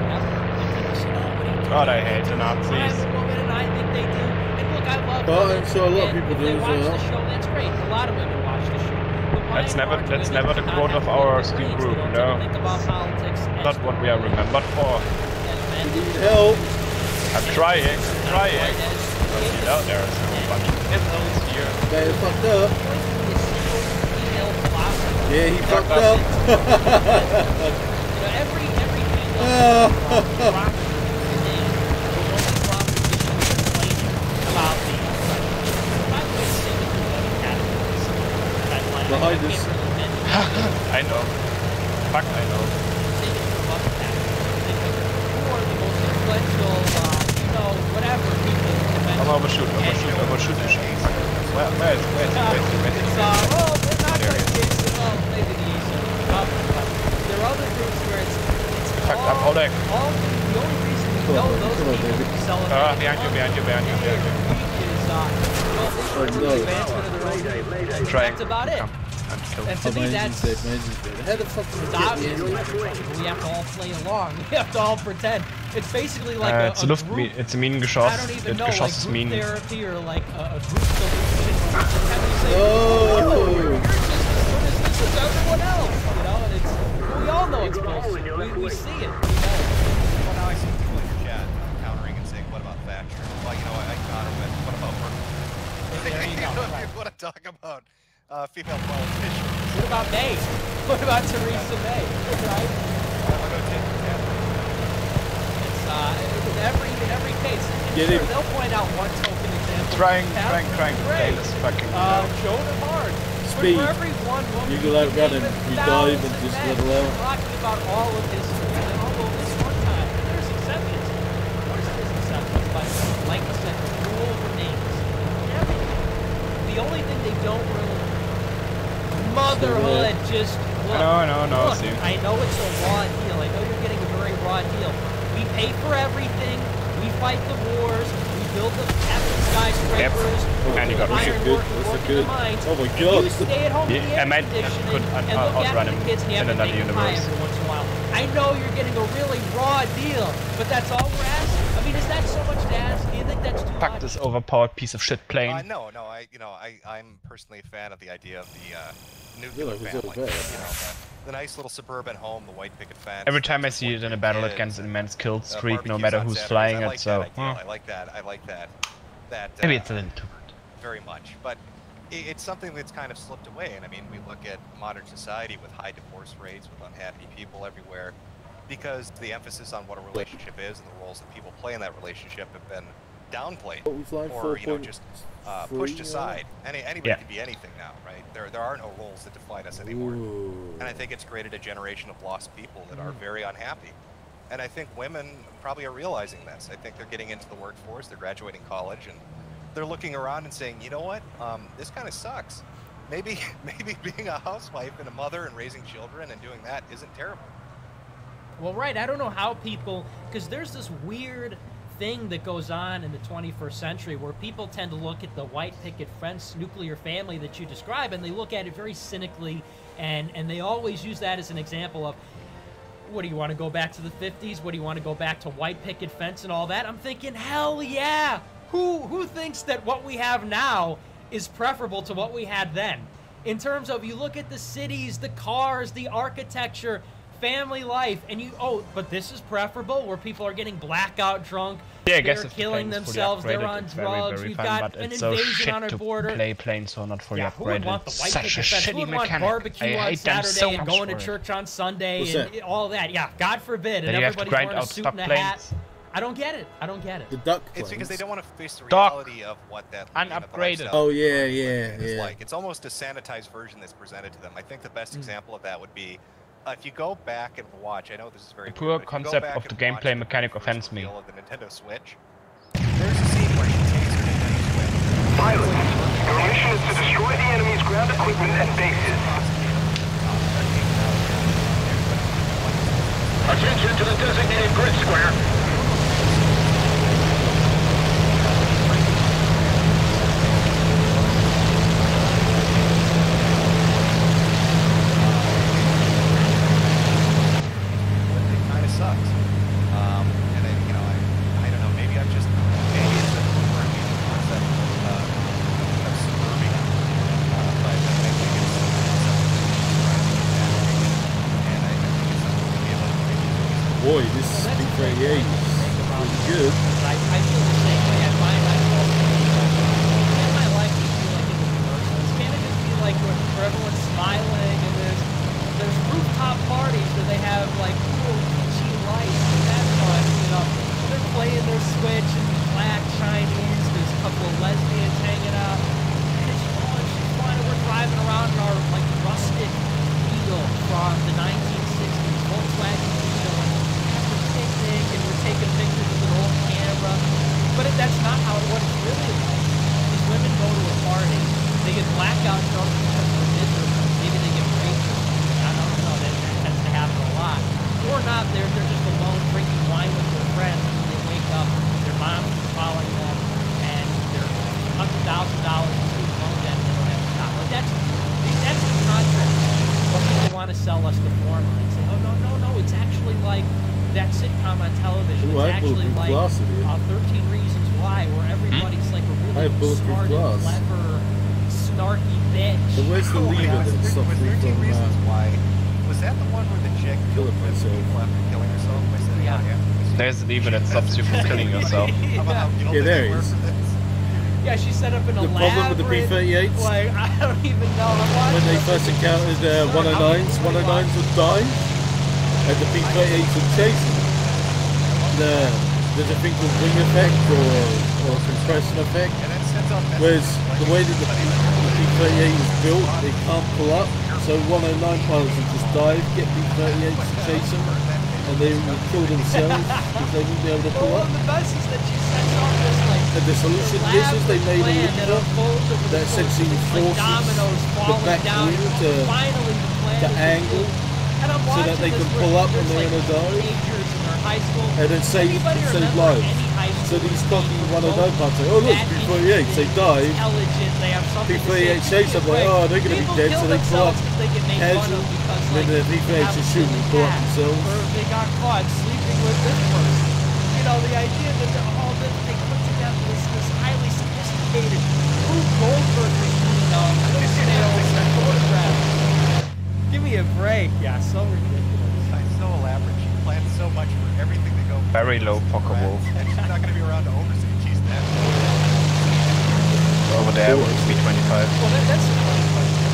God, I hate the Nazis. I'm a woman, and I think they do. And look, I love Oh, women. I'm sure a lot of and people if do they as watch well. the show, that's great. A lot of women watch the show. But by That's and never- large, that's women never do the not quote have of our political ski dreams. group, They don't no. think about politics as Not what we are remembered for. men You need do. help. I'm trying. But you know, there's a whole bunch of infos here. Man, he fucked up. Yeah, he fucked up. Every female Behind us. I know. Fuck, I know. I'm overshoot the shot. Where is We're not going to get maybe the easy. There are other groups where it's Fuck, I'm holding. the only reason we Come know on, those come on, people David. celebrate Behind you. Trying. That's about it. I'm killed. And to me, that's Amazing's dead. How the fuck did we stop. get the end? We have to all play along. We have to all pretend. It's basically like It's a group. it's a I Minengeschoss. don't even Das know, Geschoss like ist group Minen. therapy or like a group solution. Have you say, Oh. you're just as good as everyone else, you know? And it's, we all know it's bullshit. We see it. We know it. Well, now I see people in your chat countering and saying, what about Thatcher? Well, you know, I counter with, what about working? There you go. If you want to talk about female politicians. What about May? What about Theresa May? Right? It's in every case. Get Sure, him. they'll point out one token example. Trying Have to play great. this fucking Joan of Arc. Speed. For every one woman, You go out running, name you 1,000 dive and just men. let alone. Talking about all of history and all of this one time. There's exceptions. Of course there's exceptions, but like I said, the rule remains. The only thing they don't really motherhood, just look. No, Look, see. I know it's a raw deal. I know you're getting a very raw deal. We pay for everything. We fight the wars. We build the skyscrapers. And you got iron That's good. work, That's work in good. the mines. Oh my And god. you stay at home with the I air might conditioning could and look outrun after him the kids and you in have to another make them high universe. every once in a while. I know you're getting a really raw deal, but that's all we're asking. I mean, is that so much to ask? Do you think that's too Fuck much? this overpowered piece of shit plane. No, I'm personally a fan of the idea of the nuclear Yeah, family. okay. The nice little suburban home, the white picket fence. Every time I just see it in a battle, it gets an immense kill streak, no barbecues matter on who's Saturdays. flying I it. like So that idea. I like that. That maybe it's a little too much. very much, but it's something that's kind of slipped away. And I mean, we look at modern society with high divorce rates, with unhappy people everywhere, because the emphasis on what a relationship is and the roles that people play in that relationship have been downplayed or just pushed aside. Anybody can be anything now, right? There are no roles that define us anymore. Ooh. And I think it's created a generation of lost people that are very unhappy. And I think women probably are realizing this. I think they're getting into the workforce, they're graduating college, and they're looking around and saying, you know what, this kind of sucks. Maybe being a housewife and a mother and raising children and doing that isn't terrible. Well, right, I don't know how people, because there's this weird thing that goes on in the 21st century where people tend to look at the white picket fence nuclear family that you describe, and they look at it very cynically, and they always use that as an example of, what do you want to go back to the 50s? What do you want to go back to white picket fence and all that? I'm thinking, hell yeah! Who thinks that what we have now is preferable to what we had then? In terms of, you look at the cities, the cars, the architecture, family life, and but this is preferable, where people are getting blackout drunk, yeah, I guess they're if killing the plane's fully themselves, they're upgraded, on it's drugs, very we've fun, got but an it's so invasion shit on our to border. play planes so not fully Who would upgraded. want the white Such picket a fence? Who shitty would want mechanic. barbecue I on hate them Saturday so and much going to for it. church on Sunday What's and that? all that? Yeah, God forbid, Then and you have to everybody's grind wearing a out suit stock and a hat. planes. I don't get it. I don't get it. The duck It's because they planes. don't want to face the Doc. reality of what that Unupgraded. lifestyle Oh, yeah, is yeah. like. It's almost a sanitized version that's presented to them. I think the best example of that would be if you go back and watch. I know this is very The poor weird, but if you go concept back of the and watch gameplay the mechanic first offends me. reveal of the Nintendo Switch. There's a scene where she takes her Nintendo Switch. Pilots, your mission is to destroy the enemy's ground equipment and bases. Attention to the designated grid square. It kind of sucks. And I don't know. Maybe it's a concept of suburbia. But I think it's something and I think it's something to be able to Boy, this P38 is pretty good. I feel the same way. I find myself in my life just feel like it's commercials. Can't it just be like where everyone's smiling and there's rooftop parties where they have like cool kitschy lights and that's fun, they're playing their Switch and black Chinese, there's a couple of lesbians hanging out. And it's fun, we're driving around in our like rusted Eagle from the 1960s, Volkswagen Eagle, and we're picnic and we're taking pictures with an old camera. But that's not what it's really like. These women go to a party, they get blackout drunk because they're miserable. Maybe they get raped or something. I don't know, that tends to happen a lot. Or not, they're just alone drinking wine with their friends and they wake up, their mom is following them, and they're $100,000 in student loan debt and they don't have a job. Like that's the contrast. What people want to sell us the formula and say, oh, no, it's actually like that sitcom on television. Ooh, It's I have actually bulletproof like glass in here. 13 Reasons Why, where everybody's like a I have really bulletproof smart and glass. clever, snarky bitch. So where's the Oh my lever God, that with stops me 13 from Reasons Why. Was that the one where the chick killing killed myself? people after killing herself by sitting on him? There's a lever that stops you from killing yourself. Yeah, there he is. Yeah, she set up an The problem with the elaborate, P38s? like, I don't even know. When they first encountered 109s would die, and the P38s would chase them. There's a thing called wing effect or compression effect, whereas the way that the P38 is built, it can't pull up, so 109 pilots would just dive, get P38s to chase them, and they would kill themselves because they wouldn't be able to pull Well, up. the best is that she sets off this, like, And the solution to this is they made a plan lever that unfolds over the that course essentially of, like, forces dominoes the falling back down, wheel and to finally the plan is angle revealed. And I'm so that watching they this can where pull up when there's, they're like, in a dive. teenagers in their high school. And then save Anybody remember lives. any high So school these being cocky 109 remote, pilots say, oh look, that P38s, they interesting, dive. intelligent, they have something to P38 say. chase them, like, oh, they're going to be People dead, kill so they pull up themselves because they get made fun casual. of because then the V8s are shooting go up themselves. Or they got caught sleeping with this person. You know, the idea that all this they put together this highly sophisticated Rube Goldberg machine of sales and photographs. Give me a break. Yeah, so ridiculous. It's so elaborate. She plans so much for everything to go. Very low poker wolf. And she's not going to be around to oversee it. She's that. Over there was B25. Well, that's a funny question.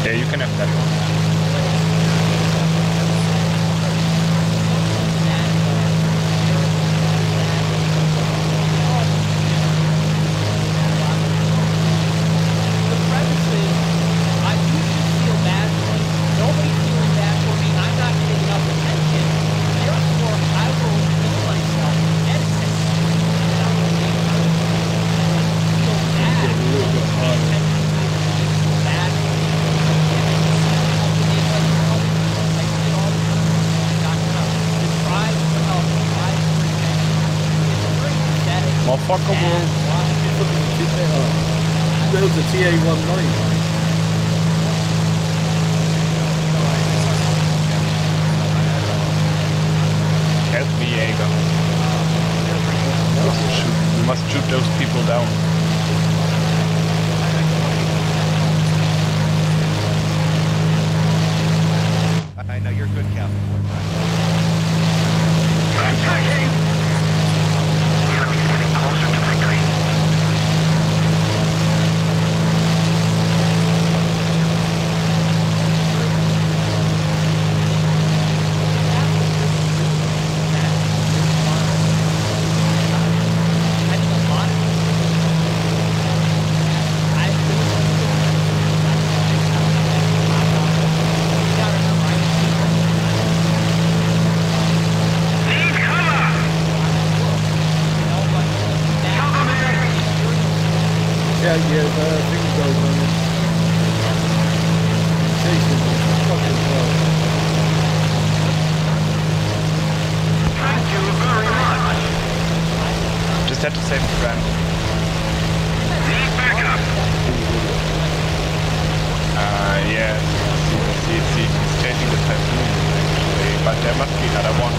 Yeah, you can have that one. Motherfucker wolf. Build a TA-19. Help me, Jaeger. We must shoot those people down. I know you're good, Captain. Attacking! The enemy's getting closer to victory. Yeah, things go on. Chasing them. Fucking hell. Thank you very much. Just had to save a friend. Need backup. Yeah. He's chasing the typhoon, actually. But there must be another one.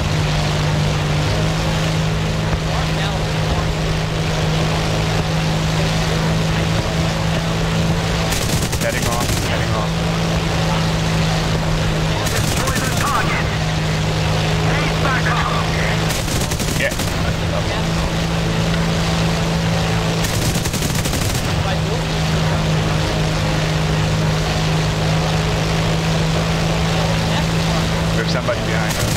Heading off. Destroy the target. Need backup. Yeah. We have somebody behind us.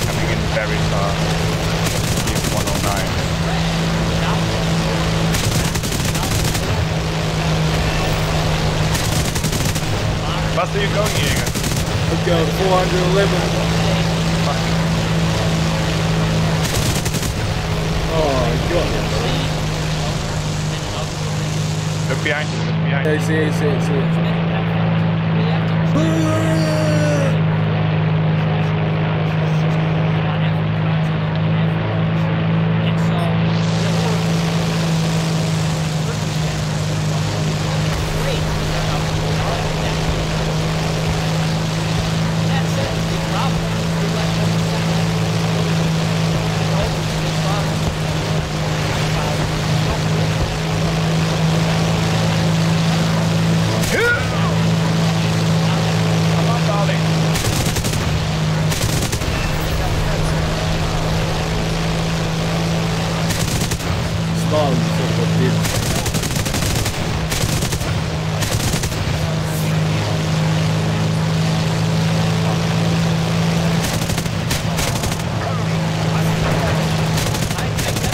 Coming in very fast. He's 109. Fast are you going, Jaeger? Let's go, 411. Oh, I got it. Look behind you, Yeah, see it.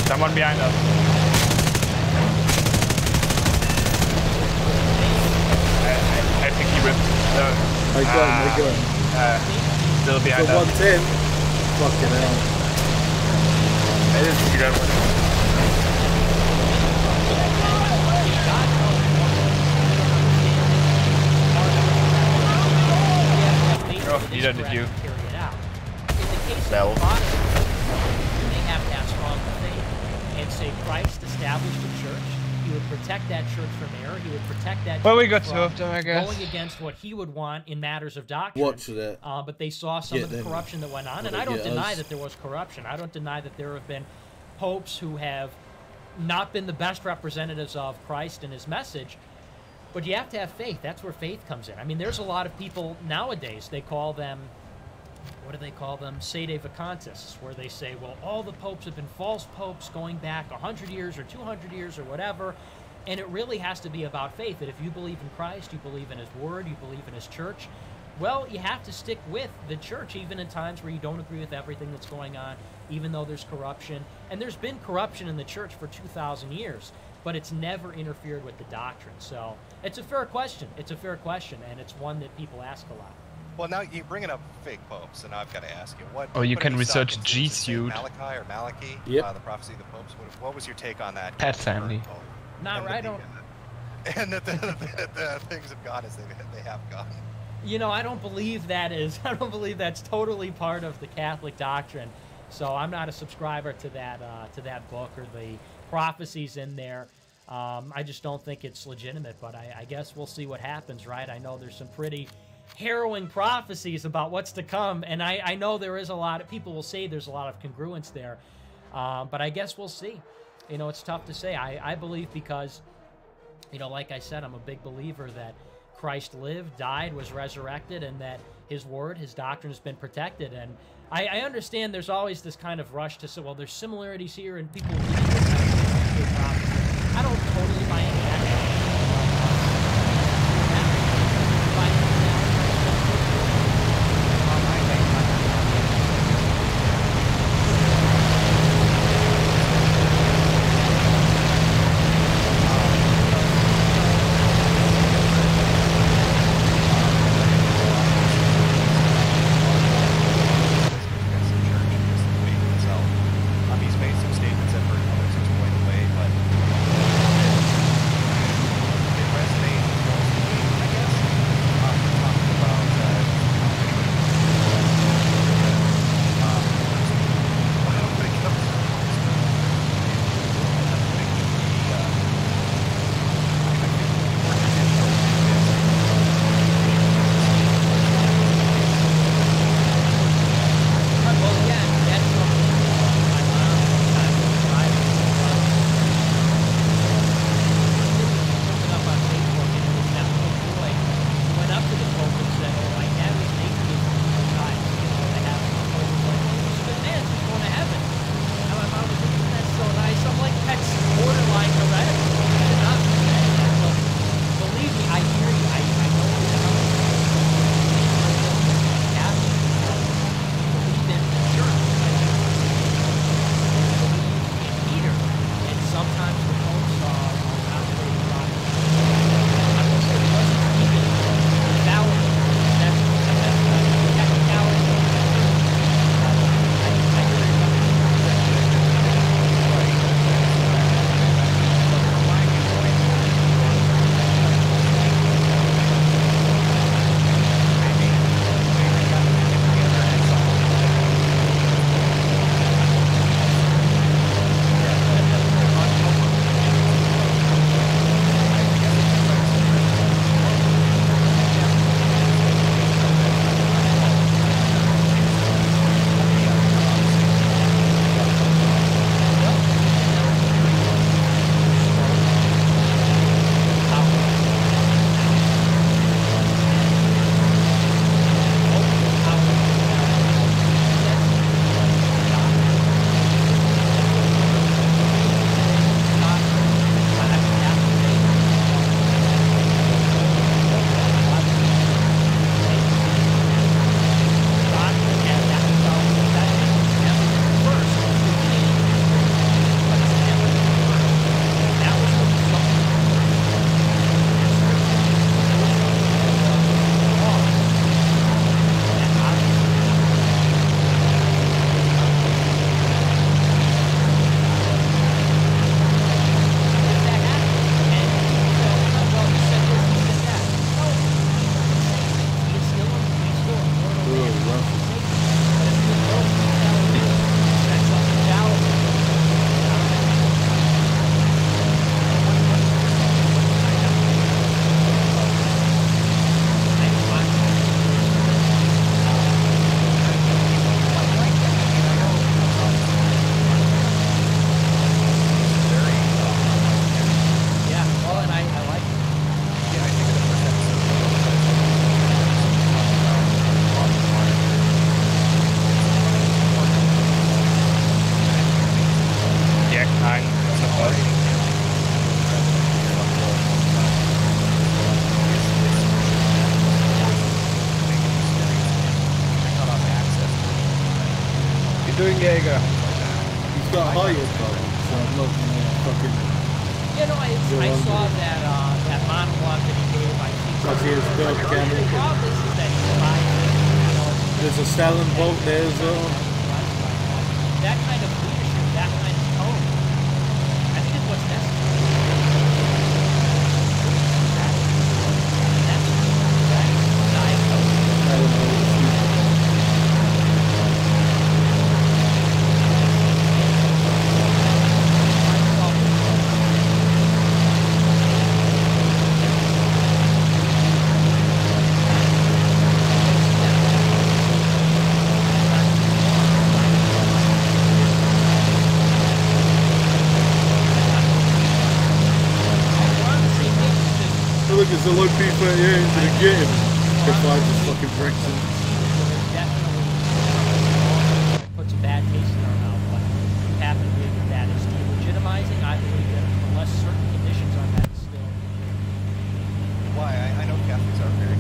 Someone behind us. I got. Still For behind us. 110. Fucking hell. I didn't see that one. Oh, neither did you. Well. They have to have strong faith and say Christ established a church. He would protect that church from error. He would protect that Well, church we got two from of them, I guess. going against what he would want in matters of doctrine. Watch that. But they saw some of the corruption that went on, and I don't deny that there was corruption. I don't deny that there have been popes who have not been the best representatives of Christ and his message. But you have to have faith. That's where faith comes in. I mean, there's a lot of people nowadays, they call them, what do they call them? Sede vacantists, where they say, well, all the popes have been false popes going back 100 years or 200 years or whatever. And it really has to be about faith, that if you believe in Christ, you believe in his word, you believe in his church, well, you have to stick with the church, even in times where you don't agree with everything that's going on, even though there's corruption. And there's been corruption in the church for 2,000 years, but it's never interfered with the doctrine. So it's a fair question. It's a fair question, and it's one that people ask a lot. Well, now you're bringing up fake popes, and I've got to ask you, what? Oh, you what can do stock research into? G Is it Saint Suit. Malachi or Malachi? Yep. The prophecy of the popes. What was your take on that? Pat family. Not right. I don't. And that the things have gone as they have gone. You know, I don't believe that is. I don't believe that's totally part of the Catholic doctrine. So I'm not a subscriber to that book or the prophecies in there. I just don't think it's legitimate. But I guess we'll see what happens, right? I know there's some pretty harrowing prophecies about what's to come, and I know there is a lot of people will say there's a lot of congruence there. But I guess we'll see. You know, it's tough to say. I believe because, you know, like I said, I'm a big believer that Christ lived, died, was resurrected, and that his word, his doctrine has been protected. And I understand there's always this kind of rush to say, well, there's similarities here, and people will believe it. I don't totally buy into that. doing, Jaeger? He's got higher problems, so I'm not gonna fucking... You know, I saw that that monologue that he gave. I think Because he has built the camel. problem is that he's buying, you know, There's a Stalin boat there as well. that kind of leadership, that kind of tone. I think it's what's necessary. That's diagnosed. I don't know. Look, there's a low people here into the game. If I just fucking Brexit. Definitely puts a bad taste in our mouth, but we have to believe that that is delegitimizing. I believe that unless certain conditions are met, still. Why? I know Catholics are very.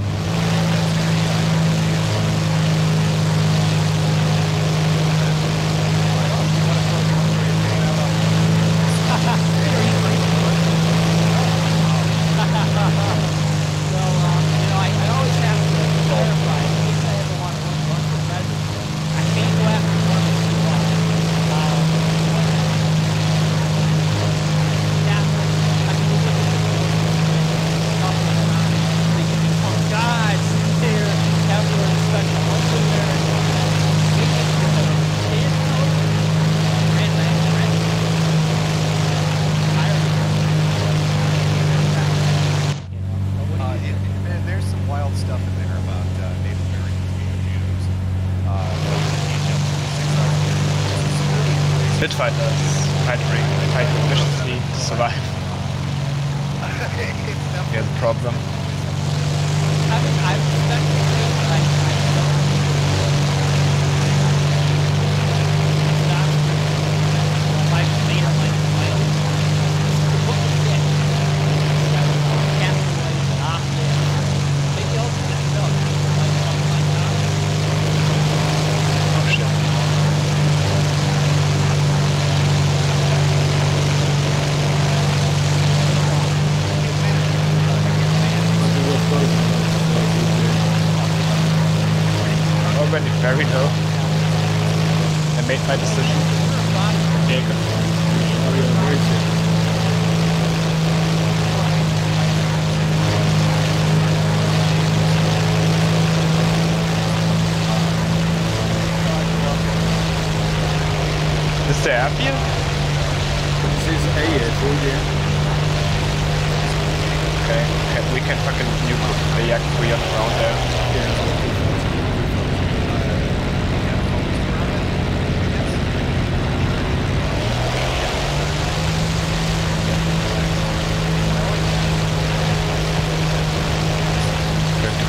Fighters fight efficiently to survive. Here's the problem. I mean, I respect the thing, but I don't. It's not. I've made up my own. The book is dead. Castaways and Octave. Maybe I'll do that. No, like something like that. Oh shit. Already very low. I made my decision. Jaeger. Is there airfield? This is A, yeah. Okay, we can fucking nuke the Yak 3 on the ground there. Yeah.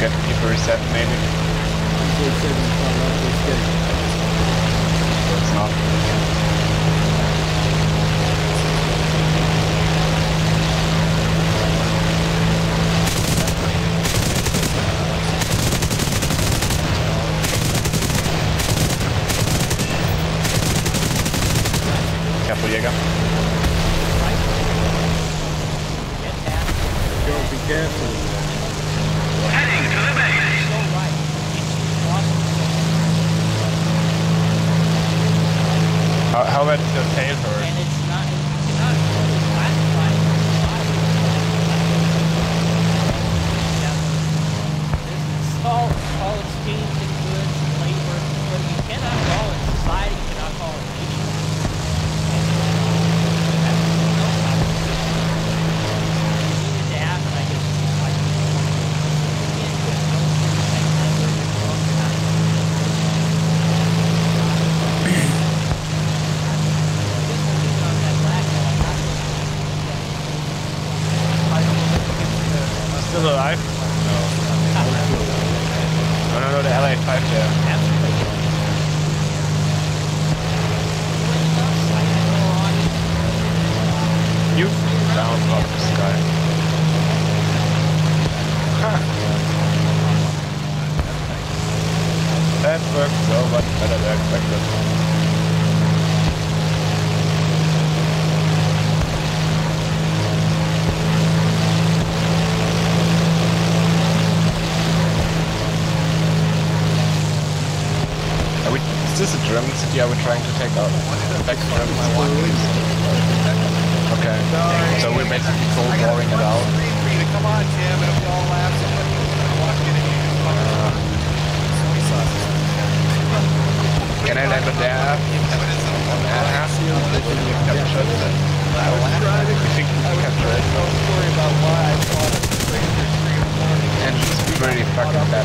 Get people reset maybe. It's not. Careful, Jäger. Don't be careful. Heading to the base. How about the tail hurt? And it's not, you cannot really classify it as business. All exchange in goods and labor, but you cannot call it society, you cannot call it nation. That's something else I would do. It needed to happen, I guess, like, you can't just know Still alive? No. No, the LA5 there. You down off the sky. That worked so much better than expected. this a German city? Are we trying to take out back German? Okay. So we're basically cold warring it out. Come on, Tim, and we all laugh. Can I land on there? On airfield? You think we can capture it? And it's pretty fucking bad.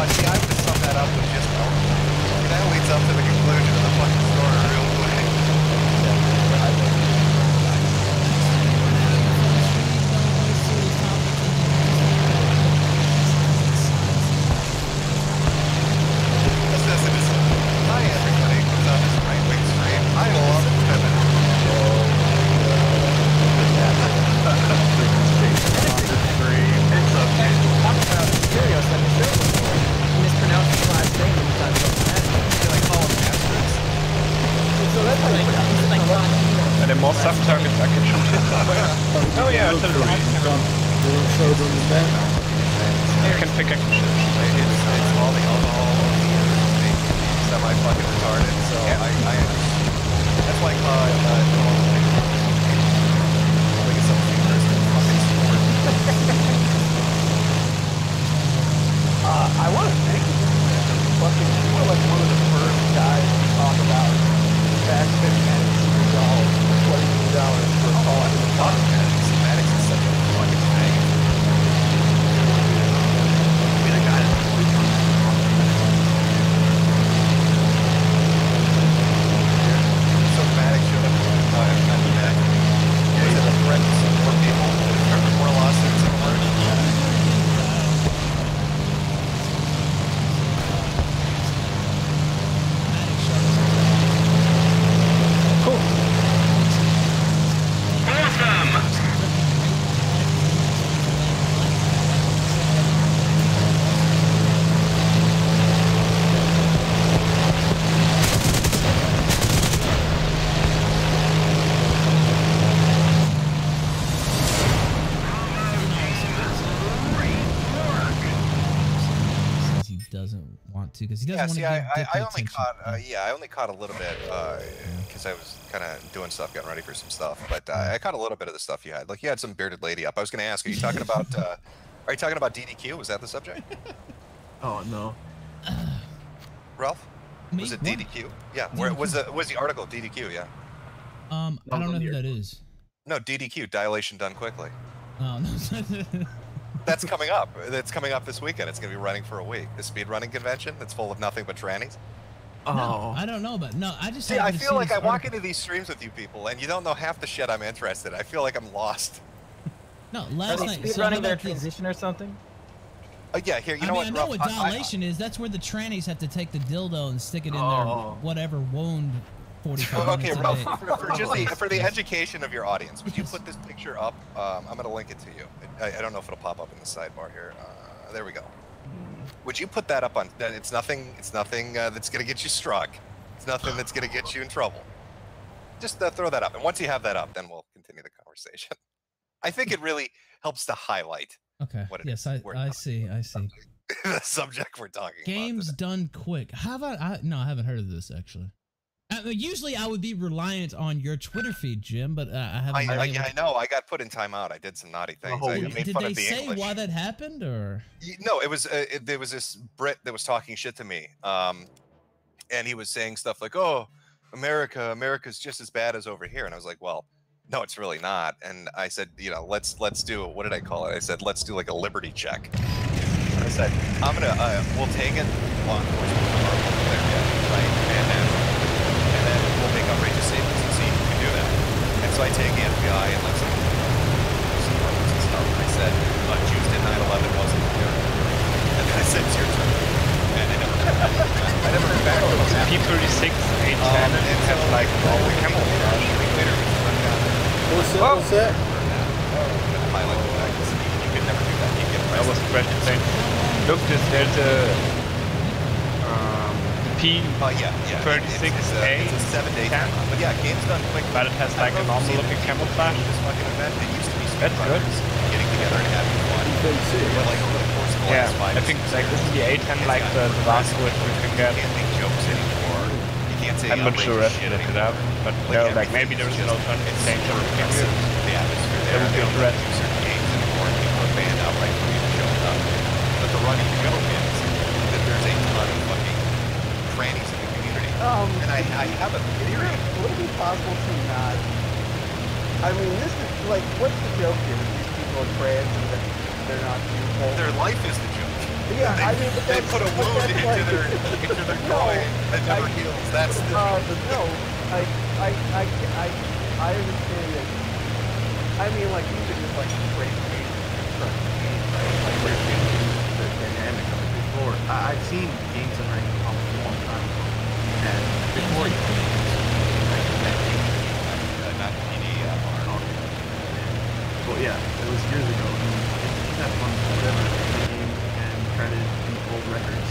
See, I would sum that up with just that leads up to the conclusion of the fucking story real quick. Hi everybody, what's up? It's Right Wing Stream. I love women. It's okay. Mispronounced his last name and I call them bastards. So that's how you pronounce it. Are there more soft targets I can shoot? Oh yeah, artillery. I can pick a... It's all the alcohol semi-fucking retarded, so I that's why I call it like it's something fucking sport. I want to thank you. Fucking, you were like one of the first guys to talk about fast 10 minutes resolve for $20 for a call into the podcast. Maddox is such a fucking thing. I mean, I got it. So Maddox showed up at the back. Was it a threat to some more people? More lawsuits and more? Because he doesn't want to I only caught I only caught a little bit because I was kind of doing stuff, getting ready for some stuff. But I caught a little bit of the stuff you had. Like you had some bearded lady up. I was going to ask, are you talking about DDQ? Was that the subject? Oh no, Ralph? Me? Was it What? DDQ? Yeah. DDQ. Where was the article DDQ? Yeah. I don't know who that is. No, DDQ, dilation done quickly. Oh no. That's coming up. It's coming up this weekend. It's going to be running for a week. The speed running convention that's full of nothing but trannies. No, I don't know, but no, I just. See, I feel like I walk into these streams with you people, and you don't know half the shit I'm interested in. I feel like I'm lost. No, are last they night. speed So running their about this? transition or something? Yeah, here, you I know mean, what? I know Ruff, what dilation is. That's where the trannies have to take the dildo and stick it in their whatever wound. 45 okay, minutes a Ralph, day. for the education of your audience, would you put this picture up? I'm going to link it to you. I don't know if it'll pop up in the sidebar here. There we go. Would you put that up on? It's nothing. It's nothing that's going to get you struck. It's nothing that's going to get you in trouble. Just throw that up, and once you have that up, then we'll continue the conversation. I think it really helps to highlight. Okay. What it Yes, is. I see. I see. The subject we're talking Games about. done quick. How about no? I haven't heard of this actually. Usually I would be reliant on your Twitter feed, Jim, but I haven't. I know. I got put in timeout. I did some naughty things. I made Did fun they of the say English. why that happened, or? No, it was there was this Brit that was talking shit to me, and he was saying stuff like, "Oh, America's just as bad as over here," and I was like, "Well, no, it's really not." And I said, "You know, let's do what did I call it? I said, let's do like a liberty check." And I said, "I'm gonna we'll take it law enforcement department there, yeah, right, and then we'll make outrageous statements and see if we can do that." And so I take the FBI and like some departments and stuff. And I said, "Jews did 9/11 wasn't here." And then I said, "It's your turn." And I never heard back from them. P36, 810, and have like all the camouflage. Later, What's that? highlight the fact that you could never do that. You get That was arrested. fresh thing. Look, there's a P. Yeah. 36A, It's a 7-day 10. But yeah, game's done quick. But it has like a normal looking camouflage. This fucking event, they used to be That's good. speedrunners getting together and having fun. pretty sick. But like over the course of the Yeah, last 5 I think like this is the A10 like the last word we can You get. can't make jokes anymore. You can't say I'm not sure outrageous if shit look it anymore. up, but you know, like maybe there's an alternative thing for the atmosphere That there. would be They don't correct. do certain games anymore. People are banned outright from even showing up. But the running joke is that there's a ton of fucking crannies in the community. And I have a theory. Would it be possible to not? I mean, this is like, what's the joke here? That these people are trans and that they're not beautiful. Their life is the joke. Yeah, I mean, but They that's, put a but wound that's into like, their groin that never heals. That's the joke. no, I understand that. I mean, like, you could just like break games and start games, right? Like, We're seeing the dynamic of it before. I've seen games in rank a long time ago, and before you like that game, Not PD, well, yeah, it was years ago. And that one, whatever, the game and try to beat world records.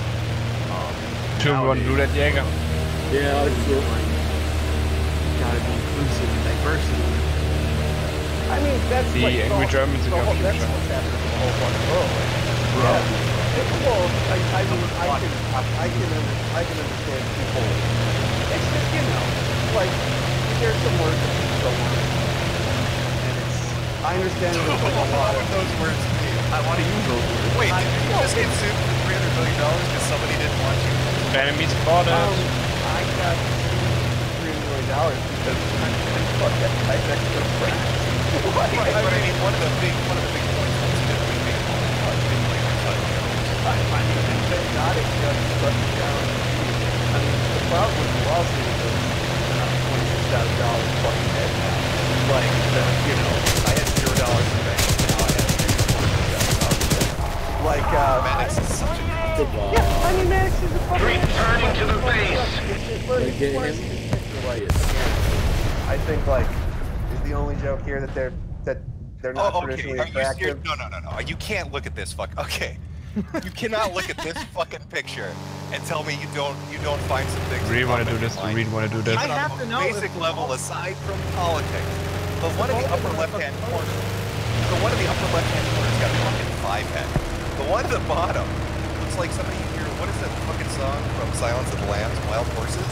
Sure, we want to do that, Jäger. Yeah, I feel Like, gotta be inclusive and diversity. I mean, that's The like angry Germans the are whole, gonna that's future. what's happening in the whole fucking world. Bro. Well, I can understand people. It's just, you know, like, there's some words that people don't want to use. And it's, I understand that there's like a lot of those words mean. I want to use those words. Wait, did you just get sued for $300 million because somebody didn't want you? Enemy spotted. I got $300 million because I fucked that guy next to the friend. Right, but I mean, one of the big points was that we made I mean, they're not just shutting down. I mean, the problem with the lawsuit is $26,000 fucking head now. Like, you know, I had $0 in the bank, now I have $2,000. Like, Maddox is such a goodbye. yeah, I mean, Maddox is a fucking... Returning to the base. They get him? Like, again, I think, like, is the only joke here that they're not traditionally Are you attractive. serious? No. You can't look at this Okay. You cannot look at this fucking picture and tell me you don't find some things. Really want to do this. Really want to do this. Even on the basic level, aside from politics, the one in the upper left-hand corner, has got a fucking 5 head. The one at the bottom looks like somebody here. What is that fucking song from Silence of the Lambs? Wild Horses?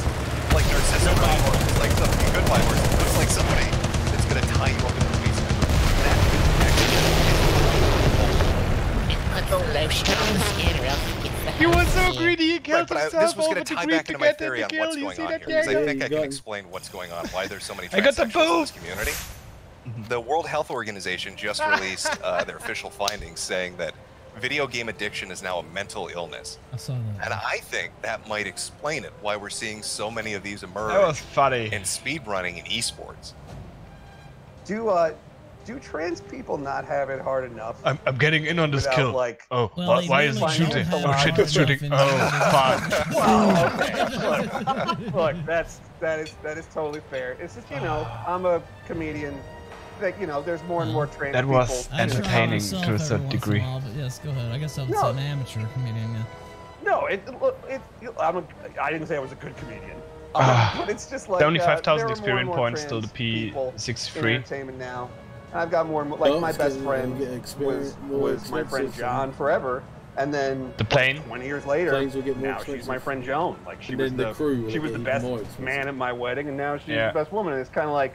Like Narcissus Wild Horses, like something Goodbye Horses. It looks like somebody that's gonna tie you up in the basement. That is He was so greedy, he killed Right, but himself this was going over to tie the back to into my get theory the on kill. what's You going see on that, here, because I Jäger? think I can explain what's going on, why there's so many I got the transsexuals in boot. this community. The World Health Organization just released their official findings saying that video game addiction is now a mental illness. I saw that. And I think that might explain it, why we're seeing so many of these That emerge was funny. in speedrunning and esports. Do trans people not have it hard enough? I'm getting in on this without, kill. like, Oh, Well, why they is it mainly shooting? don't Oh have shit, it's hard shooting. enough Oh, fuck. Well, okay. Look, that is totally fair. It's just, you know, I'm a comedian. That, you know, there's more and more trans That people. was I try entertaining myself to a every certain once in a degree. while, but yes, go ahead. I guess I'm No. an amateur comedian. Yeah. No, I didn't say I was a good comedian. But it's just like The only 5,000 there are more and experience more points till trans the people in P63. entertainment now. And I've got more and more, like, Oh, my it's best 'cause friend you get experience, more was my friend expensive, John forever, and then The plane? 20 years later, Planes will get more now she's expensive. my friend Joan. Like, she And was then the crew will she was get the even best more expensive. man at my wedding, and now she's Yeah. the best woman. And it's kind of like,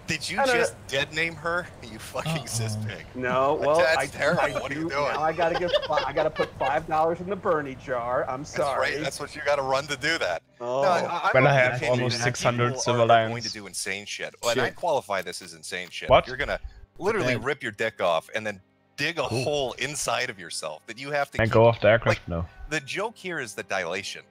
Did you I don't just dead name her? You fucking cis pig. no, well, That's terrible. What are you doing? Now I gotta put $5 in the Bernie jar. I'm That's sorry. right. That's what you got to run to do that. Oh. No, I'm When of I the have opinion almost that 600 people Silver are going Lions. to do insane shit. And I Shit. qualify this as insane shit. What? You're gonna literally Bad. rip your dick off and then dig a hole inside of yourself that you have to. And keep. go off the aircraft Like, now. The joke here is the dilation.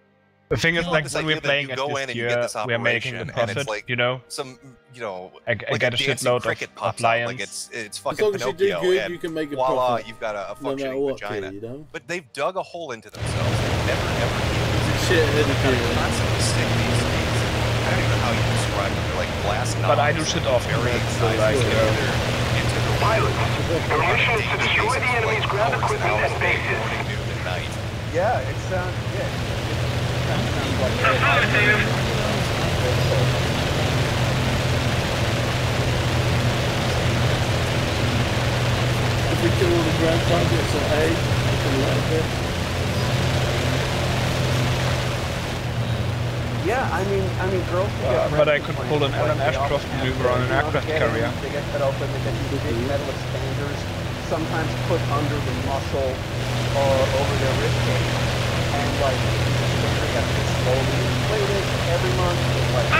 The thing is, know, like, this when idea we're that playing you at go this in and you tier, get this we are making the operation, and it's profit, like you know? Some, I like get a dancing shitload cricket of pops out, lions. like it's As fucking long as you do Pinocchio, good, and you can make a voila, profit. you've got a No matter functioning what, vagina. kid, you know? But they've dug a hole into themselves. They've never ever healed. Shit, They're educated. constantly sick these days. I don't even know how you describe them. They're like glass knobs. But I do shit often, Very that's so, exciting. like, Into the Pilots, your mission is to destroy the enemy's ground equipment at bases. Noon and night. Yeah, it sounds like Affirmative. if we kill all the ground targets at A, we can let it. Yeah, I mean, girls can get But I pregnant could when- pull an when LMS they cross often maneuver on an have, aircraft get carrier. They get cut open, they get these big metal expanders, sometimes put under the muscle or over their rib cage, and like they have to slowly inflate it every month. Like,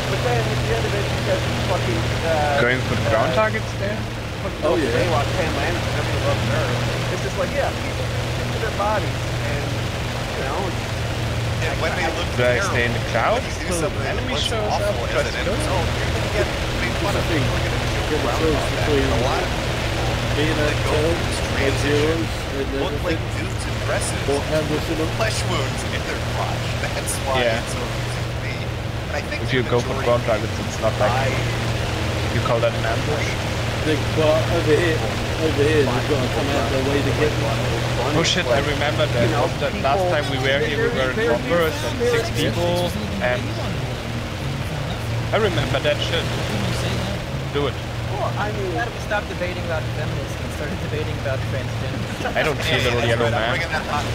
but then at the end of it, because it's fucking Going for the ground targets there? Oh, yeah. They want 10 lands and everything loves nerve. It's just like, yeah, people into their bodies, and you know. And when they look Do I terrible, stay in the clouds when you do till something the enemy that looks shows up? awful as an end result, you're going to get made fun of. People are going to joke around about that. And a lot of being people that at go through this transition look like everything. dudes in dresses Or handles in them. flesh wounds in their crotch. That's why Yeah. it's so amusing to me. And I think If you the go for majority ground targets, it's not like you call that an ambush. But over here, they've got to come out their way to get one. Oh shit, I remember that. You know, That last time we were here, we were in Converse and 6 people, and I remember that shit. Do it. Well, I mean, How do we stop debating about feminism and started debating about transgender? I don't see Hey, little that's yellow right, I'm man. bringing that hot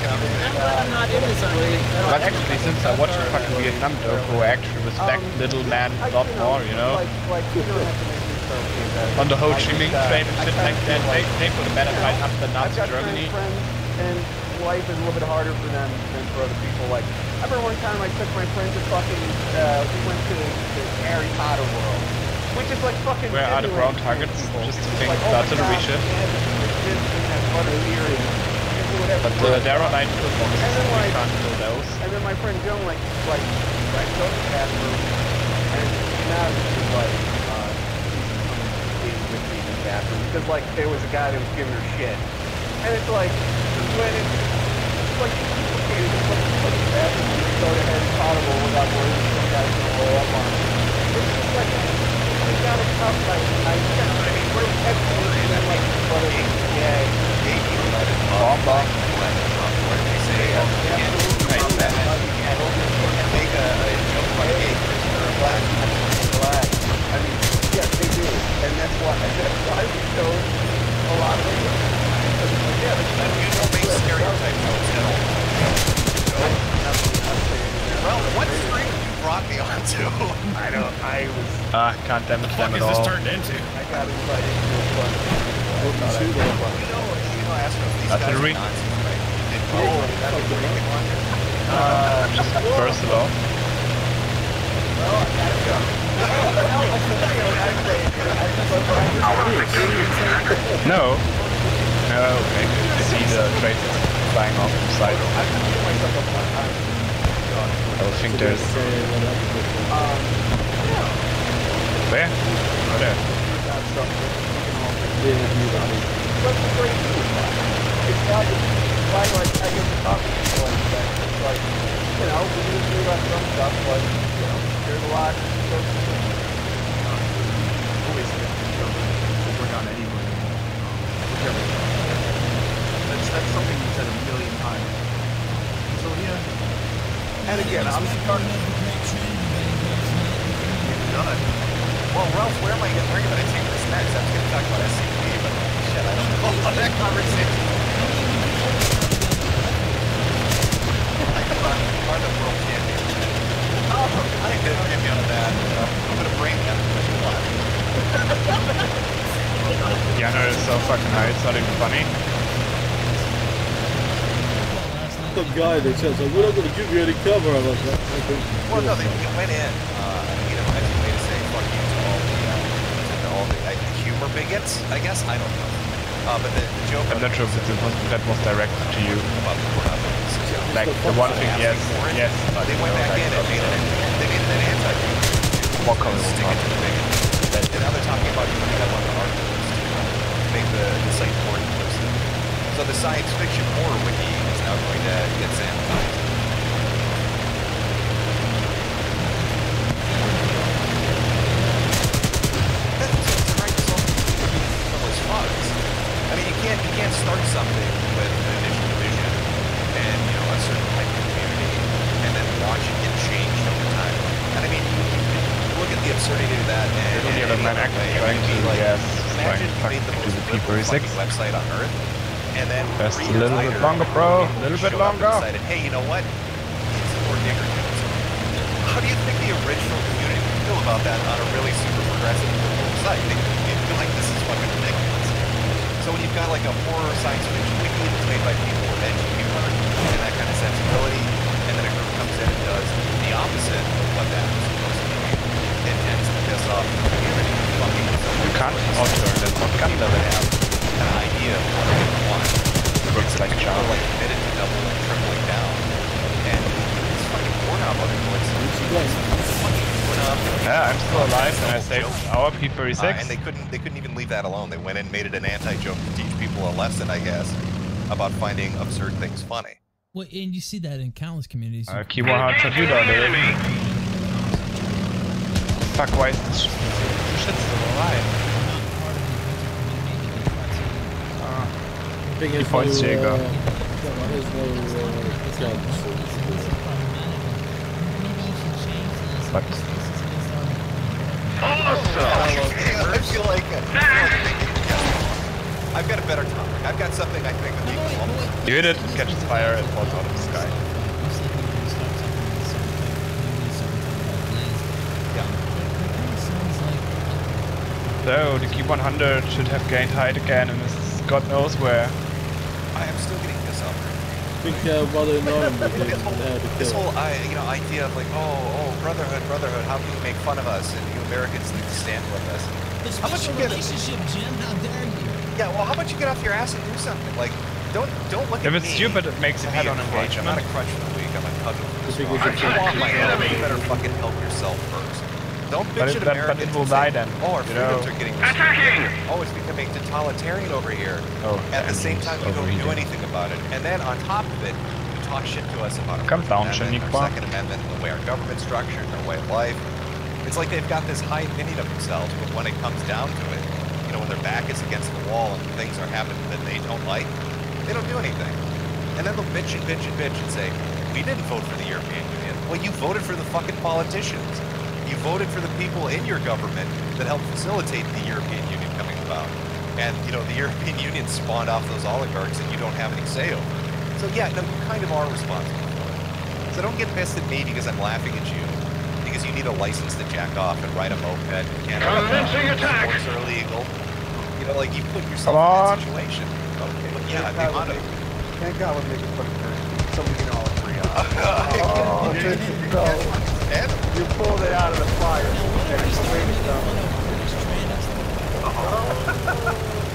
conversation. I'm not in this argument. But actually, since I watched fucking Vietnam doco, I actually respect little man a lot more, you know? like you don't have to make me so bad. On the Ho Chi I Minh just, train and shit like that, they put a better fight up than I've Nazi got Germany. friends, and life is a little bit harder for them than for other people. Like, I remember one time I took my friend to fucking, we went to the Harry Potter world, which is like fucking. Where are the stimulating ground for targets? people. Just to It's think like, oh about my the God, shit. yeah, this and that butter beer and do whatever. But there are 9 foot boxes, And then, we like- can't do those. And then my friend Joan, like go to the bathroom, and now she's like, she's with me in the bathroom because like there was a guy that was giving her shit, and it's like when it's like people can't just look in the bathroom and go to Harry Potter World without worrying that some guy's gonna roll up on them. It's just like we got it tough. Like I mean, we're everything and then like but yeah. Bomb. Where they say, make a joke about gay person or a black Black. I mean, yes, they do, and that's why we chose a lot of them. You don't make stereotype jokes at all. Well, what stream you brought me onto? I was. Can't damage them at What is this all. turned into? I got invited to a bunch of Astros, these guys are Artillery? Nazis, right? That's a great one. Just burst it off. No. No, okay. I see the traces flying off the side. I think there's... Where? Oh, there. There's a lot. Always get to work on anyway. Whichever. That's something you said a million times. So yeah. And again, I'm starting. Done. Well, Ralph, where am I going to take this next? I was going to talk about SCP, but shit, I don't know about that conversation. Are the world champion? I did give you on that. I'm going to bring him. Yeah, no, it's so fucking high, it's not even funny. The guy that says, like, we're not going to give you any cover. I was like, okay. Well, no, they went in, you know, as a way to say fuck you to all the humor bigots, I guess. I don't know. But the joke. I'm not sure if that was directed to you. About the Pornhub. Like, the one thing, yes. They went back in and made it an anti-humor. What color Stick it to the bigot. And now they're talking about putting it up on the articles to make the site more inclusive. So the science fiction horror wiki is now going to get sanitized. I mean, you can't start something with an initial vision and, you know, a certain type of community and then watch it get changed over time. And I mean, you look at the absurdity of that and Little yellow man actually trying to, yes, imagine you made the most liberal fucking website on earth, and then Just a little bit longer, bro. A little bit longer. Decided, hey, you know what? It's more digger jokes. How do you think the original community would feel about that on a really super progressive liberal site? They feel like this is fucking ridiculous. So when you've got like a horror science fiction wiki that's made by people with edgy humor and that kind of sensibility, and then a group comes in and does the opposite of what that was supposed to be, it tends to piss off the community. You can't alter that. What gun does it have? An idea of what they want. Looks like a child. Like committed to doubling and tripling down. And it's fucking Pornhub on Yeah, I'm still alive and I saved our P36. And they couldn't even leave that alone. They went and made it an anti-joke to teach people a lesson, I guess, about finding absurd things funny. Well, and you see that in countless communities. Keyword hard to do that. Fuck, why is this shit still alive? Thing is, points no, you go. I feel like I've got a better topic. I've got something I think that people You hit it, catches fire, and falls out of the sky. So, the Q100 should have gained height again and is God knows where. I am still getting this up. I think this whole idea of like, oh, brotherhood, how can you make fun of us and you Americans need to stand with us? How much you get? Relationship, Jim. How dare you? Yeah, well, how about you get off your ass and do something? Like, don't look at me. If it's stupid, it makes a head-on engagement. I'm not a crutch for the weak. I'm a cousin for the strong. If you want my help, you better fucking help yourself first. Don't bitch at Americans. But it will die then. Oh, our freedoms are getting restricted. Oh, it's becoming totalitarian over here. Oh, at the same time, you don't do anything about it. And then on top of it, you talk shit to us about our Second Amendment, the way our government's structured, our way of life. It's like they've got this high opinion of themselves, but when it comes down to it, you know, when their back is against the wall and things are happening that they don't like, they don't do anything. And then they'll bitch and bitch and bitch and say, we didn't vote for the European Union. Well, you voted for the fucking politicians. You voted for the people in your government that helped facilitate the European Union coming about. And, you know, the European Union spawned off those oligarchs that you don't have any say over. So, yeah, no, you kind of are responsible for it. So don't get pissed at me because I'm laughing at you. Because you need a license to jack off and ride a moped in Canada. Convincing attack! Sports are illegal. You know, like, you put yourself in that situation. Okay, but yeah, the amount of... Thank God we're making fun of Thursday. So we can all agree on it. You pulled it out of the fire.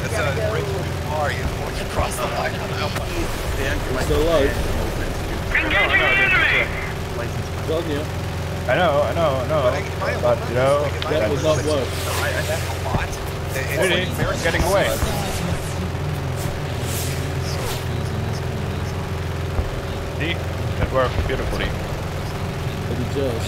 That's a bridge too far. You cross the line on that one. It's still alive. Engaging the enemy! Done, yeah. I know. But, you know, that would not work. Really? It's getting away. See? That worked beautifully. But it does.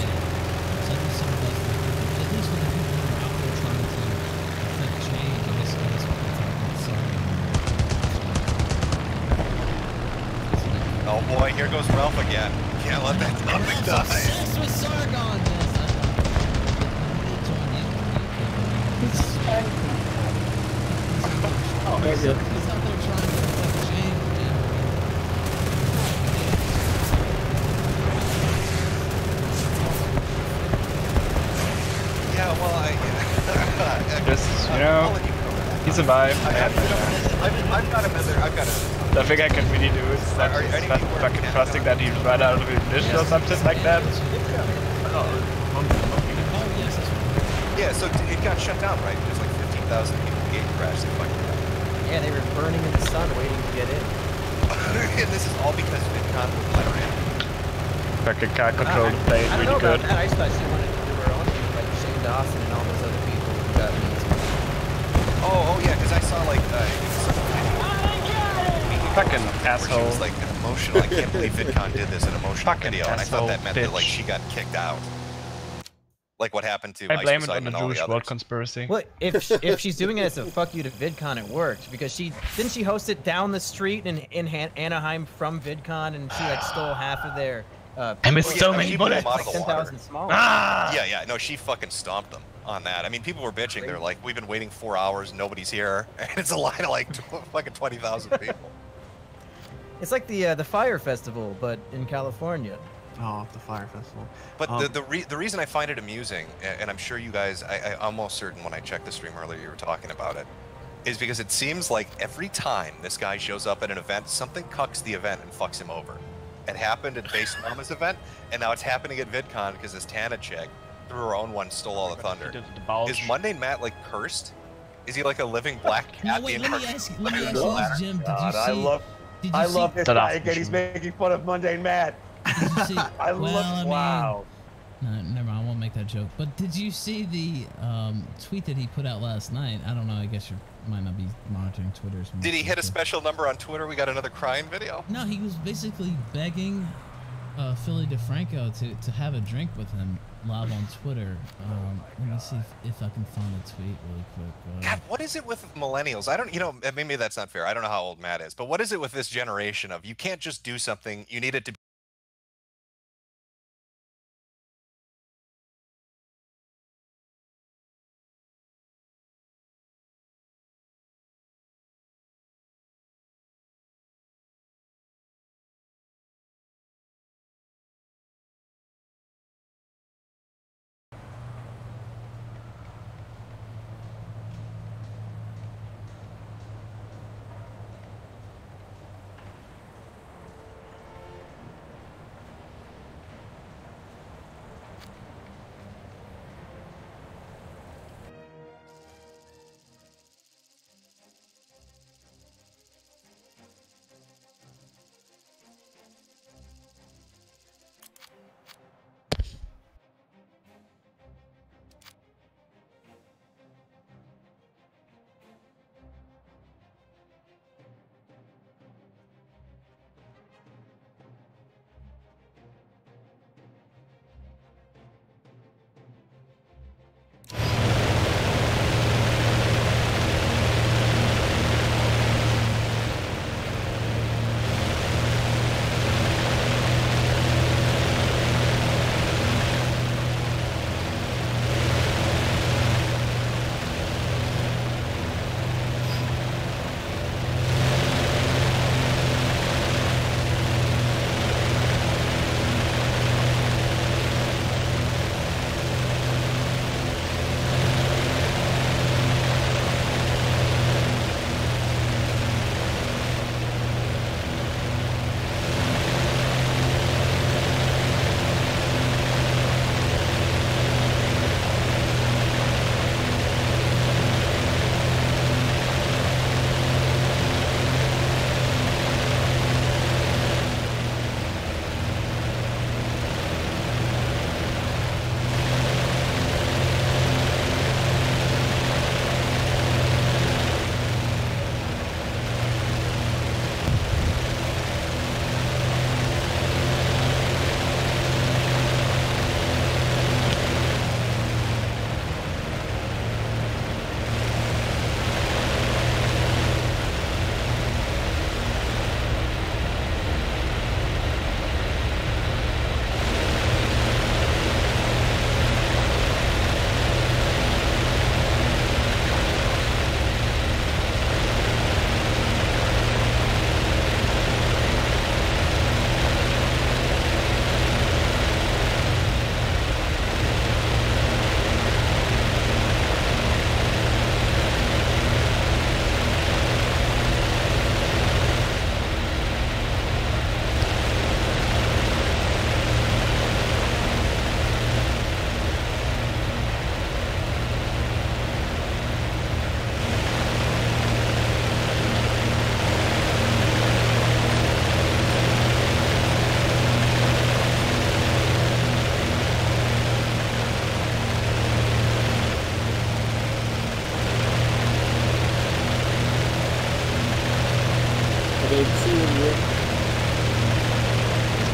Oh boy, here goes Ralph again. Can't let that topic die. Yeah, well, just, you know, he survived. I've got another. The thing I can really do is not fucking trusting that he ran out of ammunition or something like that. Yeah, so it got shut down, right? There's like 15,000 people gate crashed. Yeah, they were burning in the sun waiting to get in. And this is all because VidCon would let her in. Fucking can't control the plane I don't really know good. about that. I just thought she wanted to do her own thing, like Shane Dawson and all those other people who got me. Oh yeah, because I saw like fucking asshole. She was like an emotional. I can't believe VidCon did this, an emotional Fucking video, and I thought that meant that like bitch. she got kicked out. Like what happened to I blame it on Poseidon the and all Jewish the world others. conspiracy. Well, if she's doing it as a fuck you to VidCon, it worked because didn't she host it down the street in Anaheim from VidCon, and she like stole half of their. I missed so many she bullets. blew them out of the 10,000 water. smaller. Yeah, no, she fucking stomped them. on that. I mean, people were bitching. They're like, we've been waiting 4 hours, nobody's here, and it's a line of like fucking 20,000 people. It's like the Fire Festival, but in California. Oh, the Fire Festival. But the reason I find it amusing, and I'm sure you guys, I'm almost certain when I checked the stream earlier you were talking about it, is because it seems like every time this guy shows up at an event, something cucks the event and fucks him over. It happened at Base Mama's event, and now it's happening at VidCon because this Tana chick, through her own one, stole all the thunder. Is Mundane Matt like cursed? Is he like a living black cat? No, wait, let me ask you this, Jim. Did you see? I love this guy again. He's making fun of Mundane Matt. Did you see? Wow. No, never mind. I won't make that joke. But did you see the tweet that he put out last night? I don't know. I guess you might not be monitoring Twitter. Did he hit a special number on Twitter? We got another crying video. No, he was basically begging Philly DeFranco to have a drink with him live on Twitter. Let me see if I can find the tweet really quick. God, what is it with millennials? I don't, maybe that's not fair. I don't know how old Matt is, but what is it with this generation of you can't just do something, you need it to be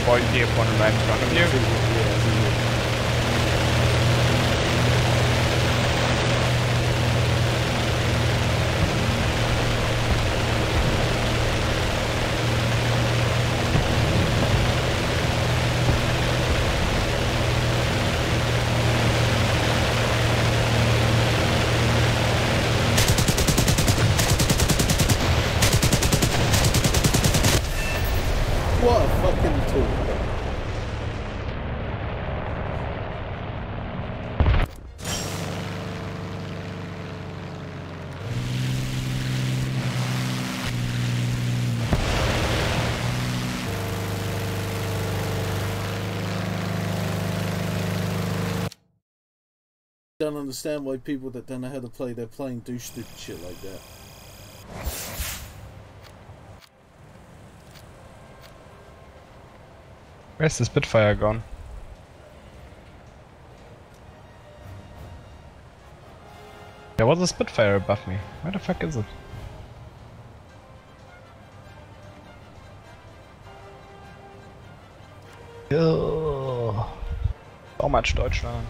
Point the opponent right in front of you. What a fucking tool. Don't understand why people that don't know how to play their plane do stupid shit like that. Where's the Spitfire gone? There was a Spitfire above me. Where the fuck is it? Ugh. So much Deutschland.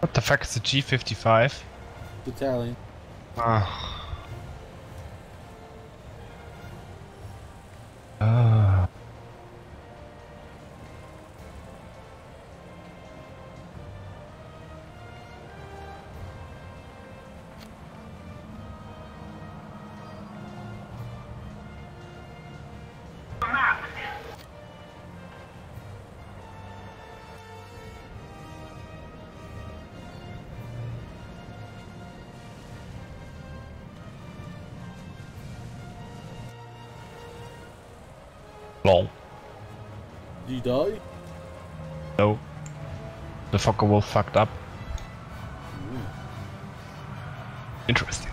What the fuck is the G55? Italian. Ah. Ah. Lol. Did you die? No. The fucker wolf fucked up. Ooh. Interesting.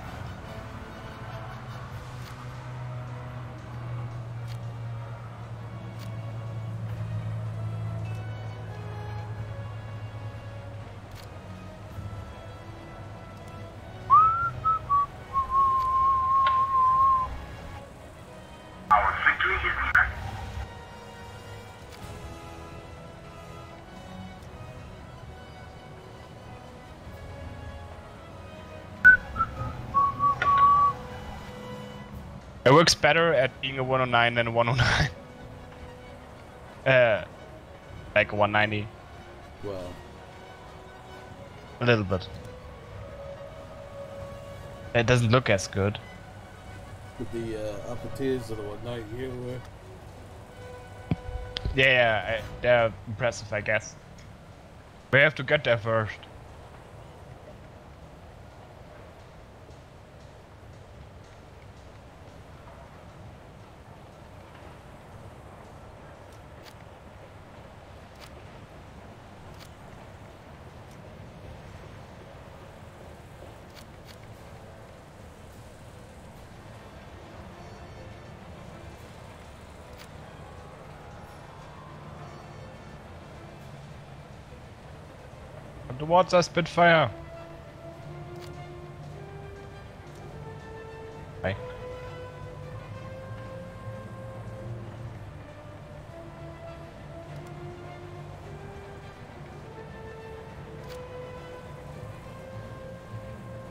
It works better at being a 109 than a 109. Like a 190. Well. A little bit. It doesn't look as good. With the upper tiers of the 190 here. Yeah, they're impressive, I guess. We have to get there first. Towards us, Spitfire. Right.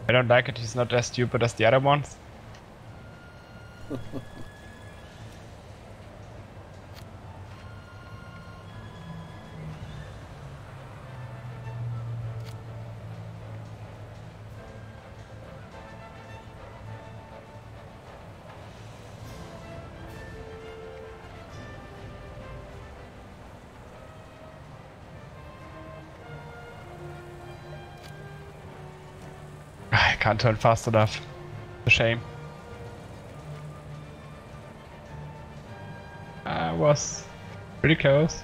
I don't like it, he's not as stupid as the other ones. can't turn fast enough. A shame. I was pretty close.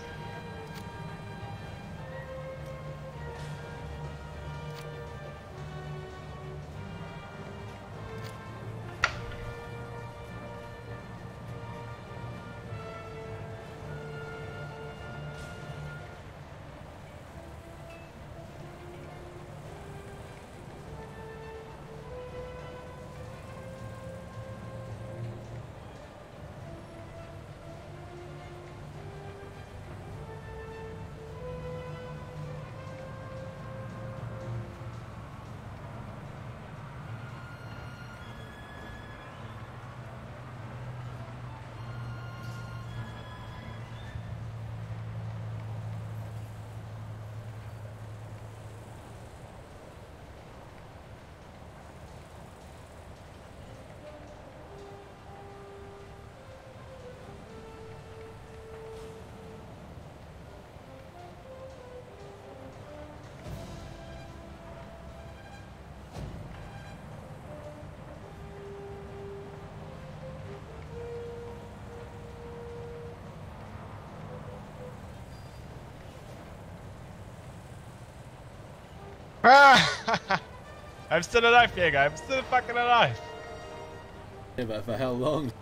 I'm still alive, Jäger. I'm still fucking alive. Yeah, but for how long?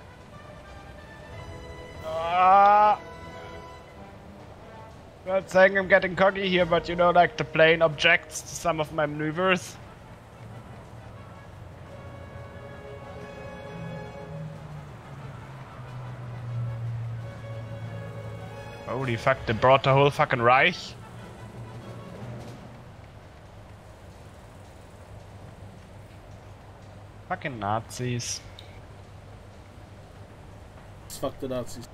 Not saying I'm getting cocky here, but you know, like the plane objects to some of my maneuvers. Holy fuck, they brought the whole fucking Reich. Fucking Nazis. Fuck the Nazis.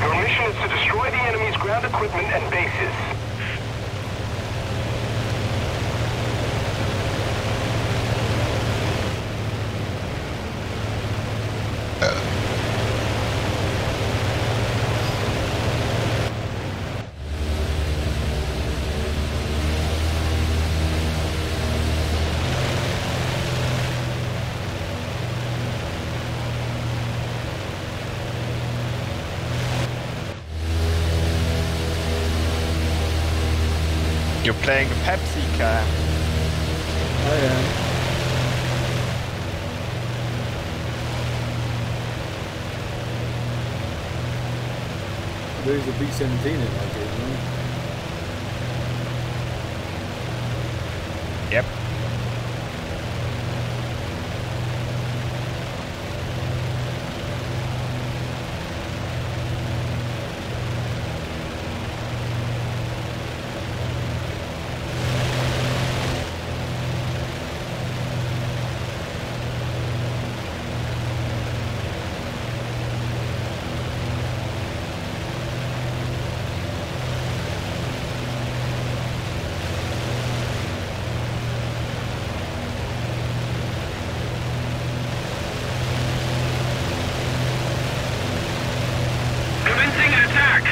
Your mission is to destroy the enemy's ground equipment and bases. You're playing a Pepsi car. I am. There's a B-17 in that game, right? Yep. Commencing an attack.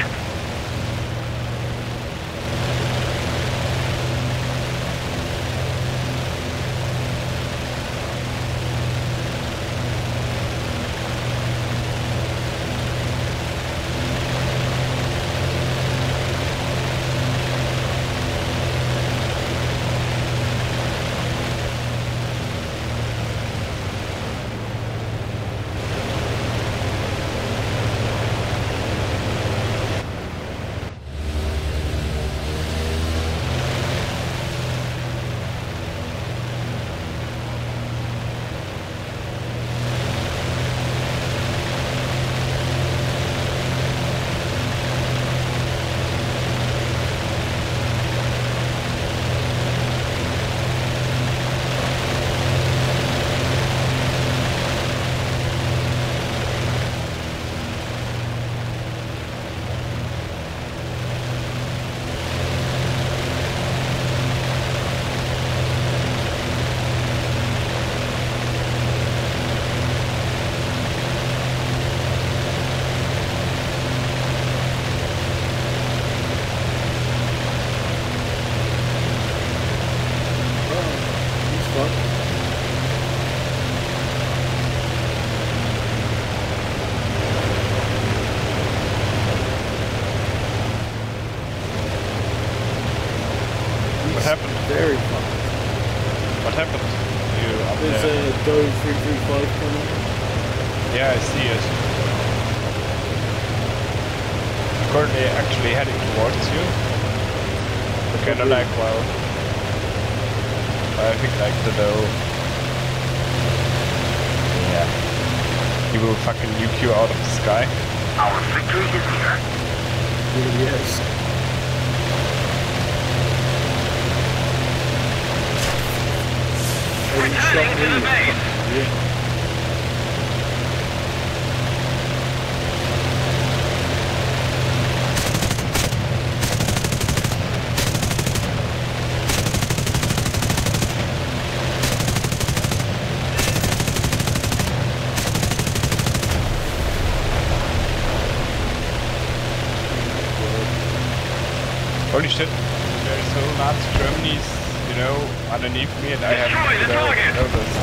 What happened? Very fun. What happened? You up There's there? a Doe 335 coming. Yeah, I see it. I'm currently actually heading towards you. Okay, not like well. I think like the dough. Yeah. He will fucking nuke you out of the sky. Our victory is near. Really is. Returning to the base. Yeah. Holy shit. There's so Nazi Germany's, you know, underneath me and I have Destroy the target. noticed.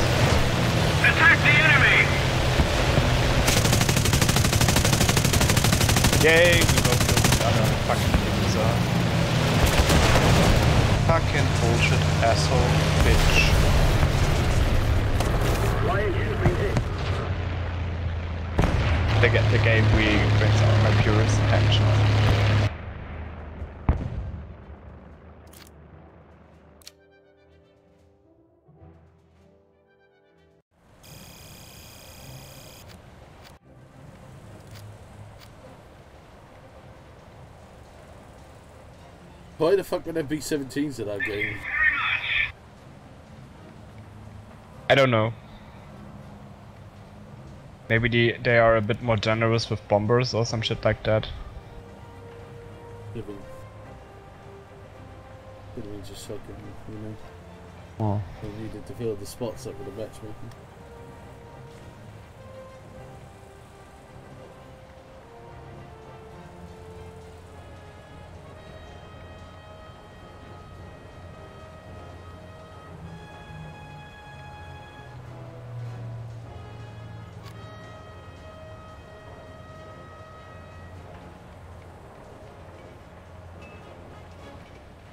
Attack the enemy. Yay, we both killed each other. Fucking loser. Fucking bullshit asshole bitch. The game really brings out my purest intentions. Why the fuck would there be 17s in that game? I don't know. Maybe they are a bit more generous with bombers or some shit like that. Could have just fucking, you know. Oh. They needed to fill the spots up with the matchmaking.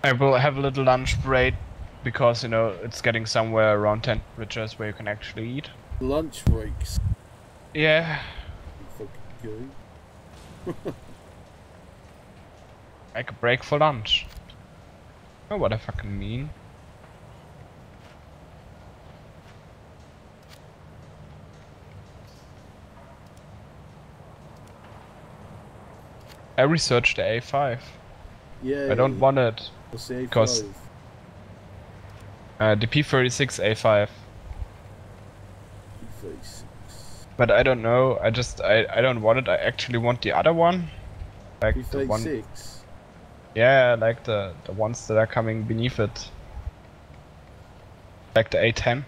I will have a little lunch break because, you know, it's getting somewhere around temperatures where you can actually eat. Lunch breaks. Yeah. Fucking go. Make a break for lunch. Oh, what I fucking mean. I researched the A5. Yeah. I don't want it. What's the A5? Because the P36 A5. P36. But I don't know. I don't want it. I actually want the other one. Like P36. the one. Yeah, like the ones that are coming beneath it. Like the A10.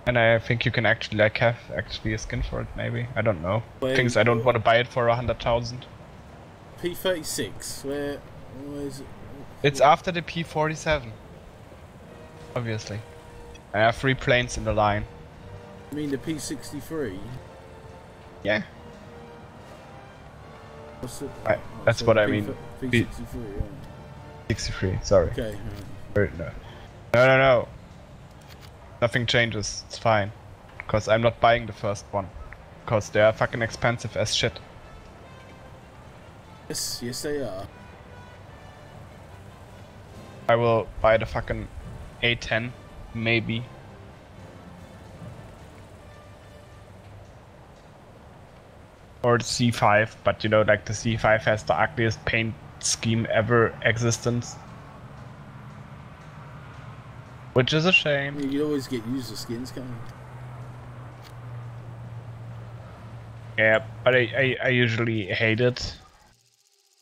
And I think you can actually like have actually a skin for it, maybe. I don't know. Wait, Things I don't want to buy it for 100,000. P36. Where is it? It's after the P47. Obviously. I have 3 planes in the line. You mean the P63? Yeah. What's it? That's so what I P- mean. P63, yeah. 63, sorry. Okay. No. Nothing changes, it's fine. Because I'm not buying the first one. Because they are fucking expensive as shit. Yes they are. I will buy the fucking A10, maybe. Or the C5, but you know, like the C5 has the ugliest paint scheme ever existence. Which is a shame. You can always get user skins, can't you? Yeah, but I usually hate it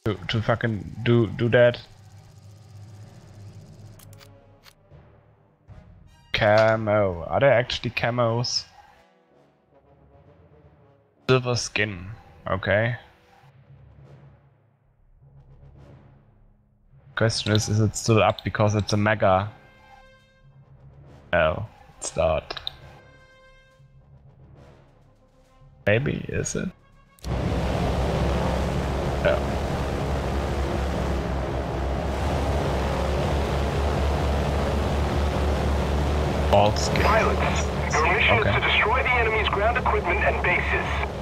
to fucking do that. Camo. Are there actually camos? Silver skin. Okay. Question is it still up because it's a mega? No, it's not. Maybe, is it? No. All skins. Pilots, your mission is to destroy the enemy's ground equipment and bases.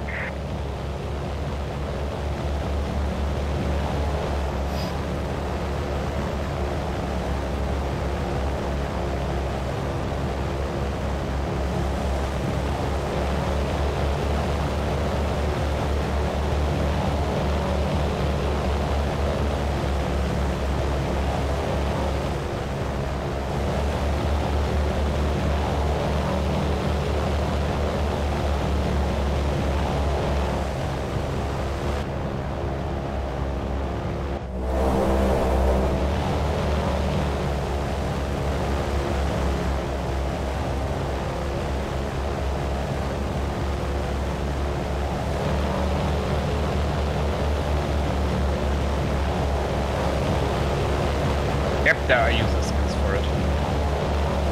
Yep, there are user skins for it.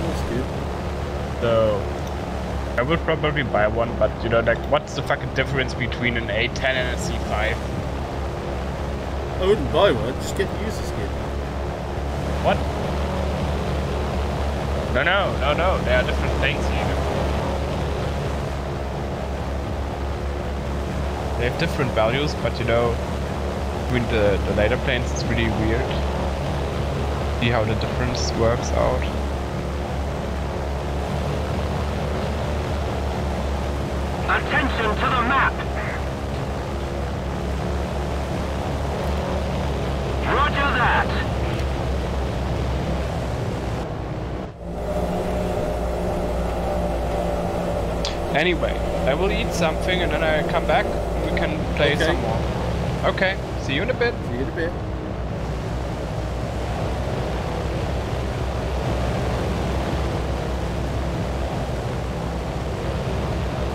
That's good. So I would probably buy one, but you know, like, what's the fucking difference between an A10 and a C5? I wouldn't buy one, just get the user skin. What? No, there are different things here. They have different values, but you know, between the later planes it's really weird. See how the difference works out. Attention to the map! Roger that! Anyway, I will eat something and then I come back and we can play some more. Okay, see you in a bit. See you in a bit.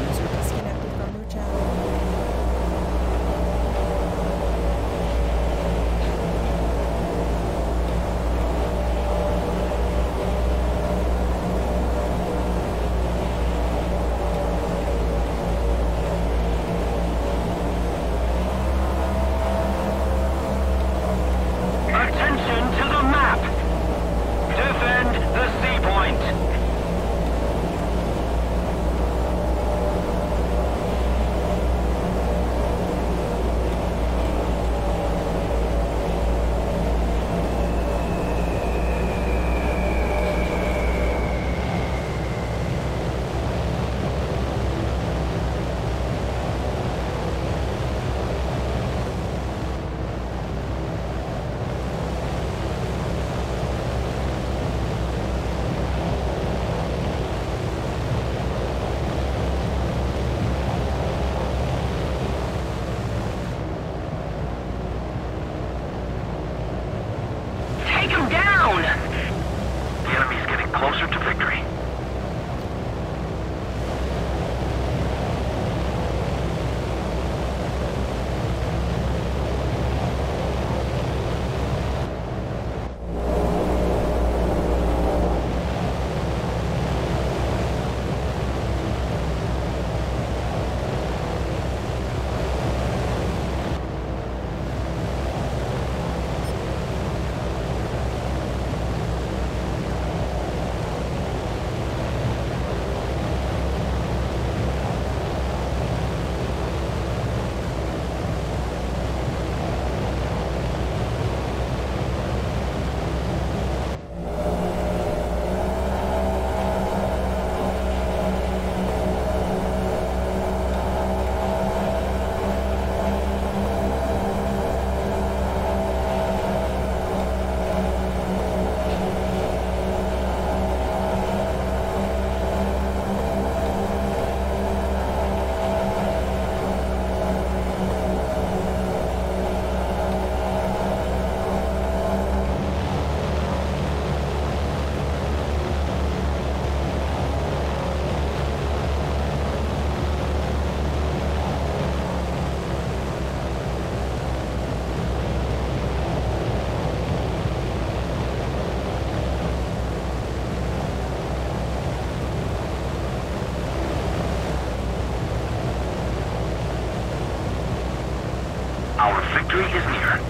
User disconnected from your channel. closer to victory. Our victory is near.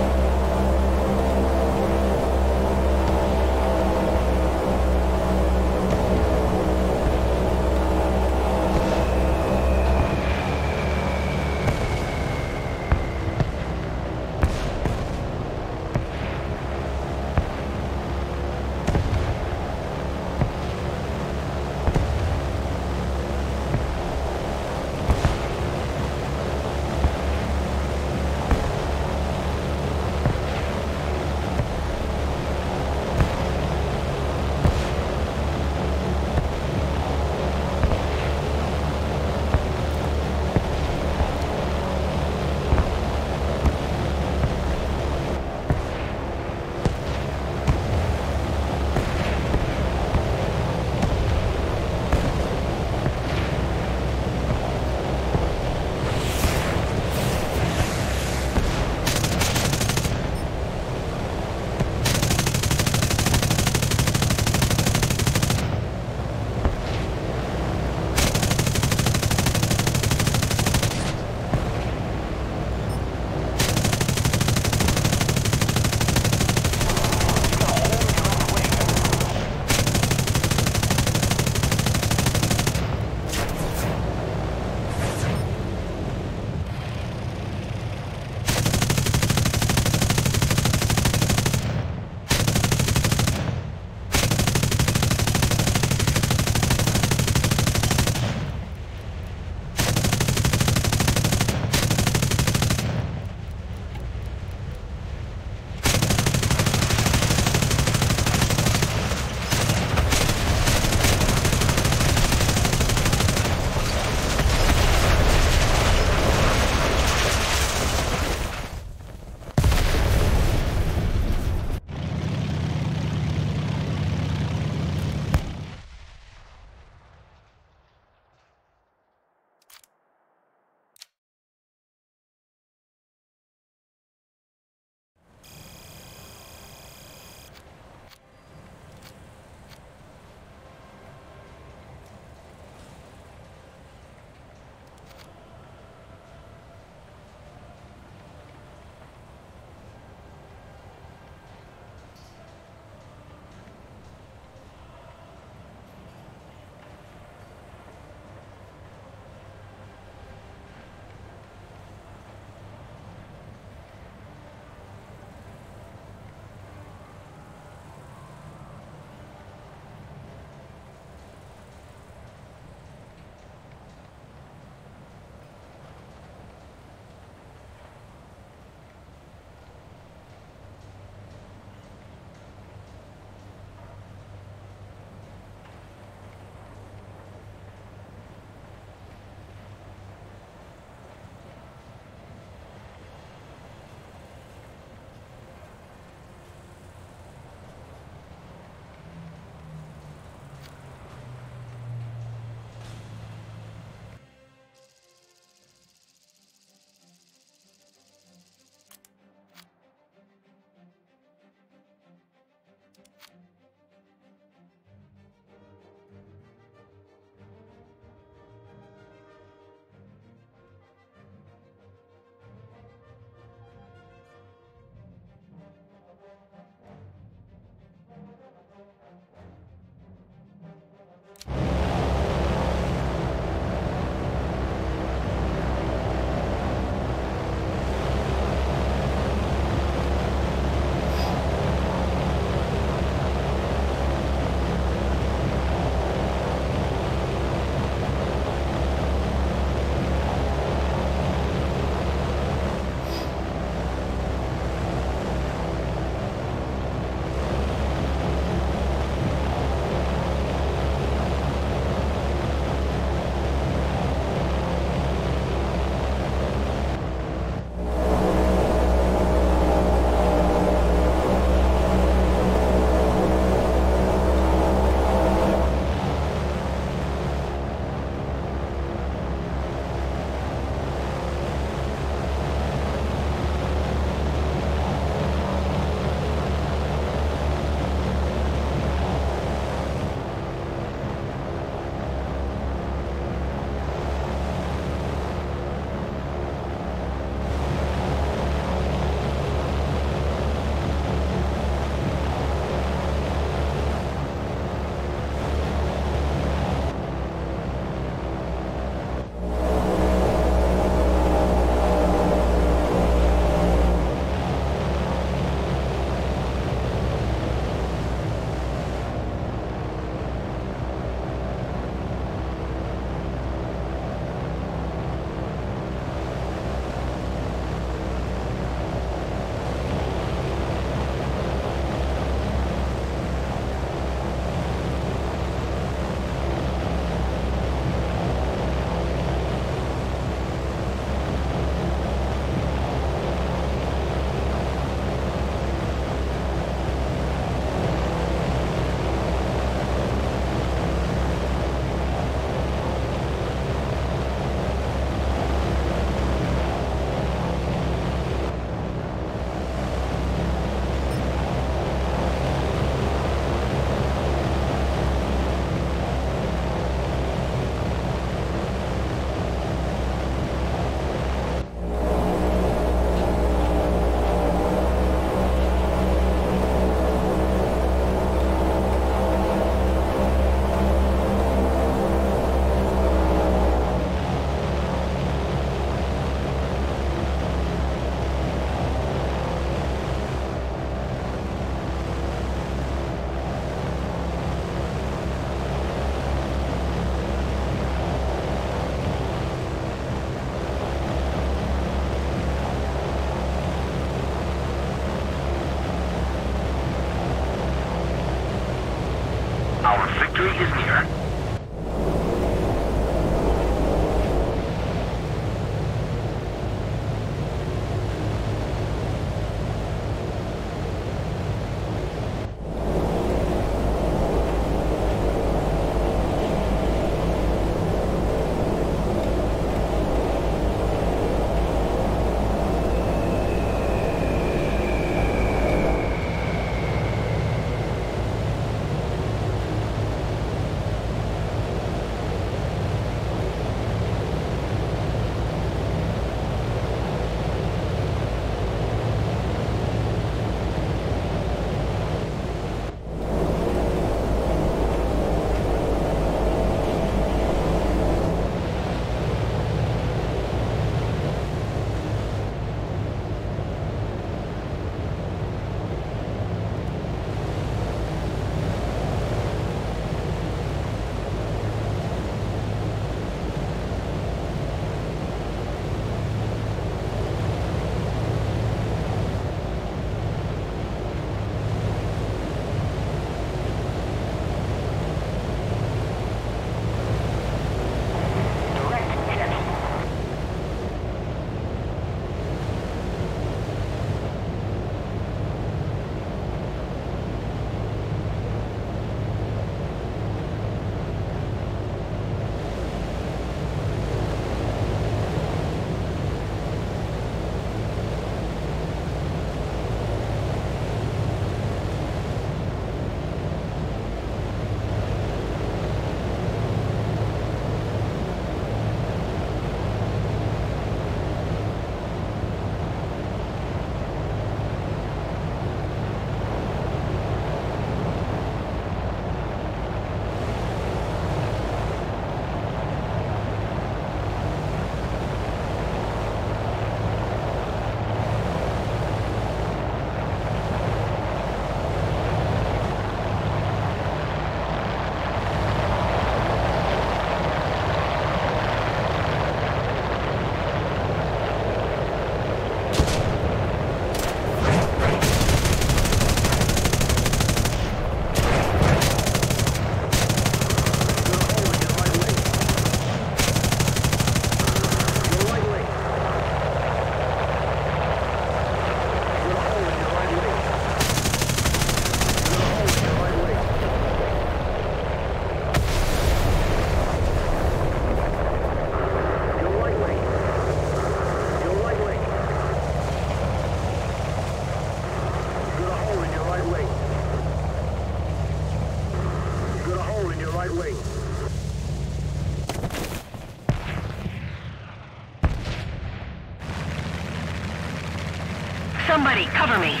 Somebody, cover me.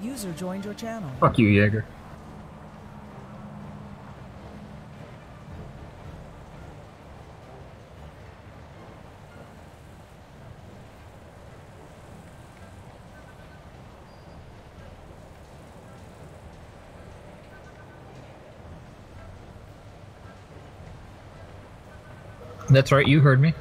User joined your channel. Fuck you, Jaeger. That's right, you heard me.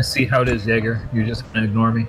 see how it is, Jaeger. You're just gonna ignore me.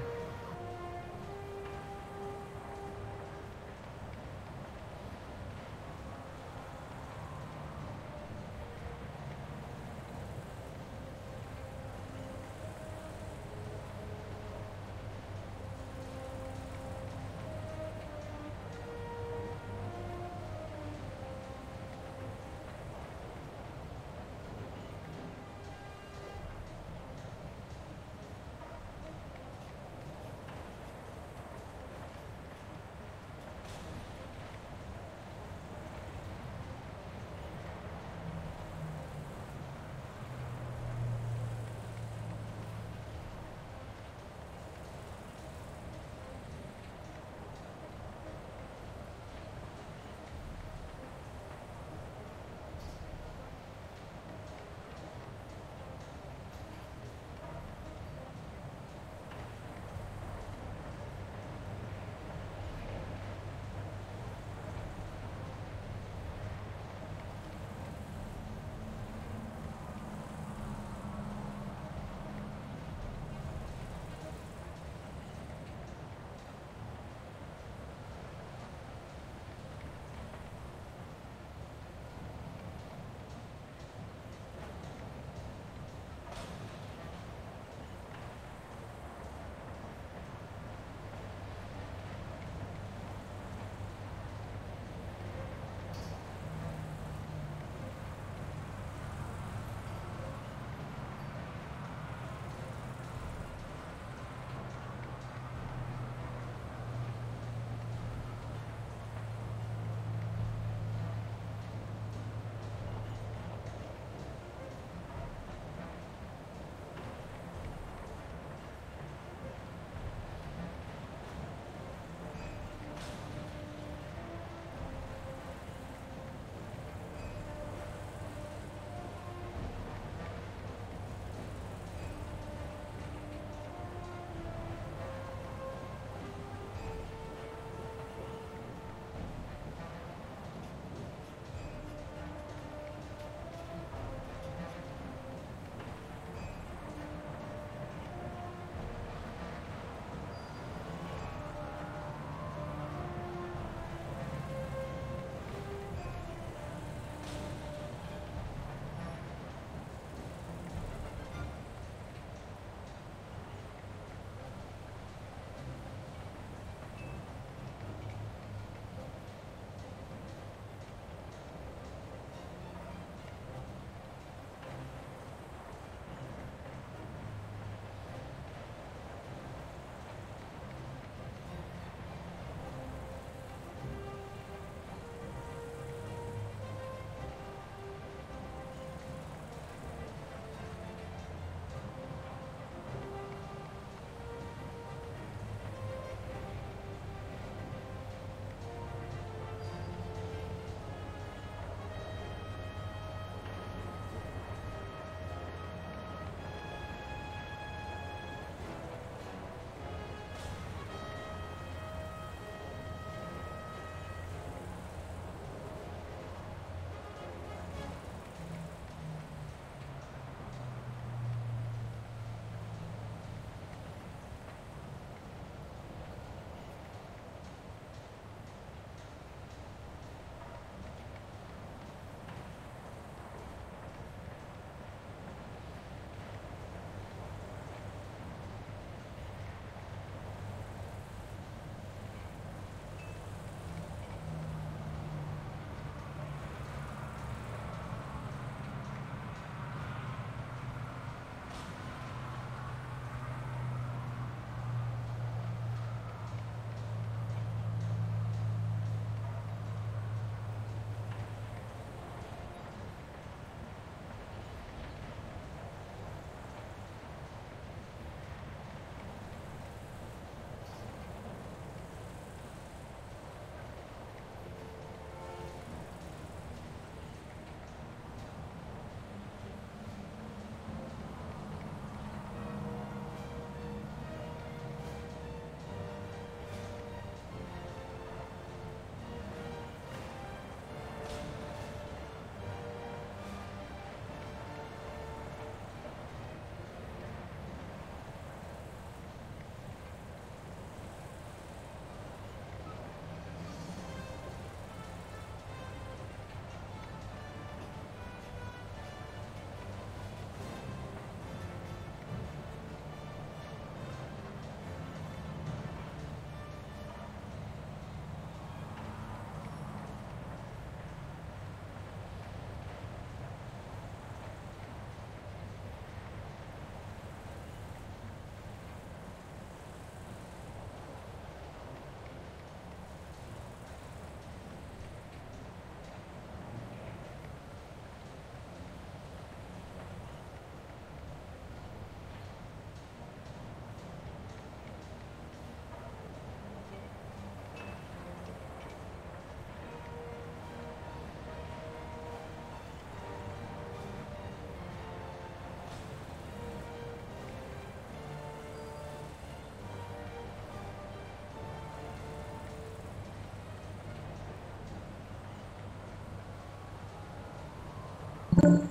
Bye.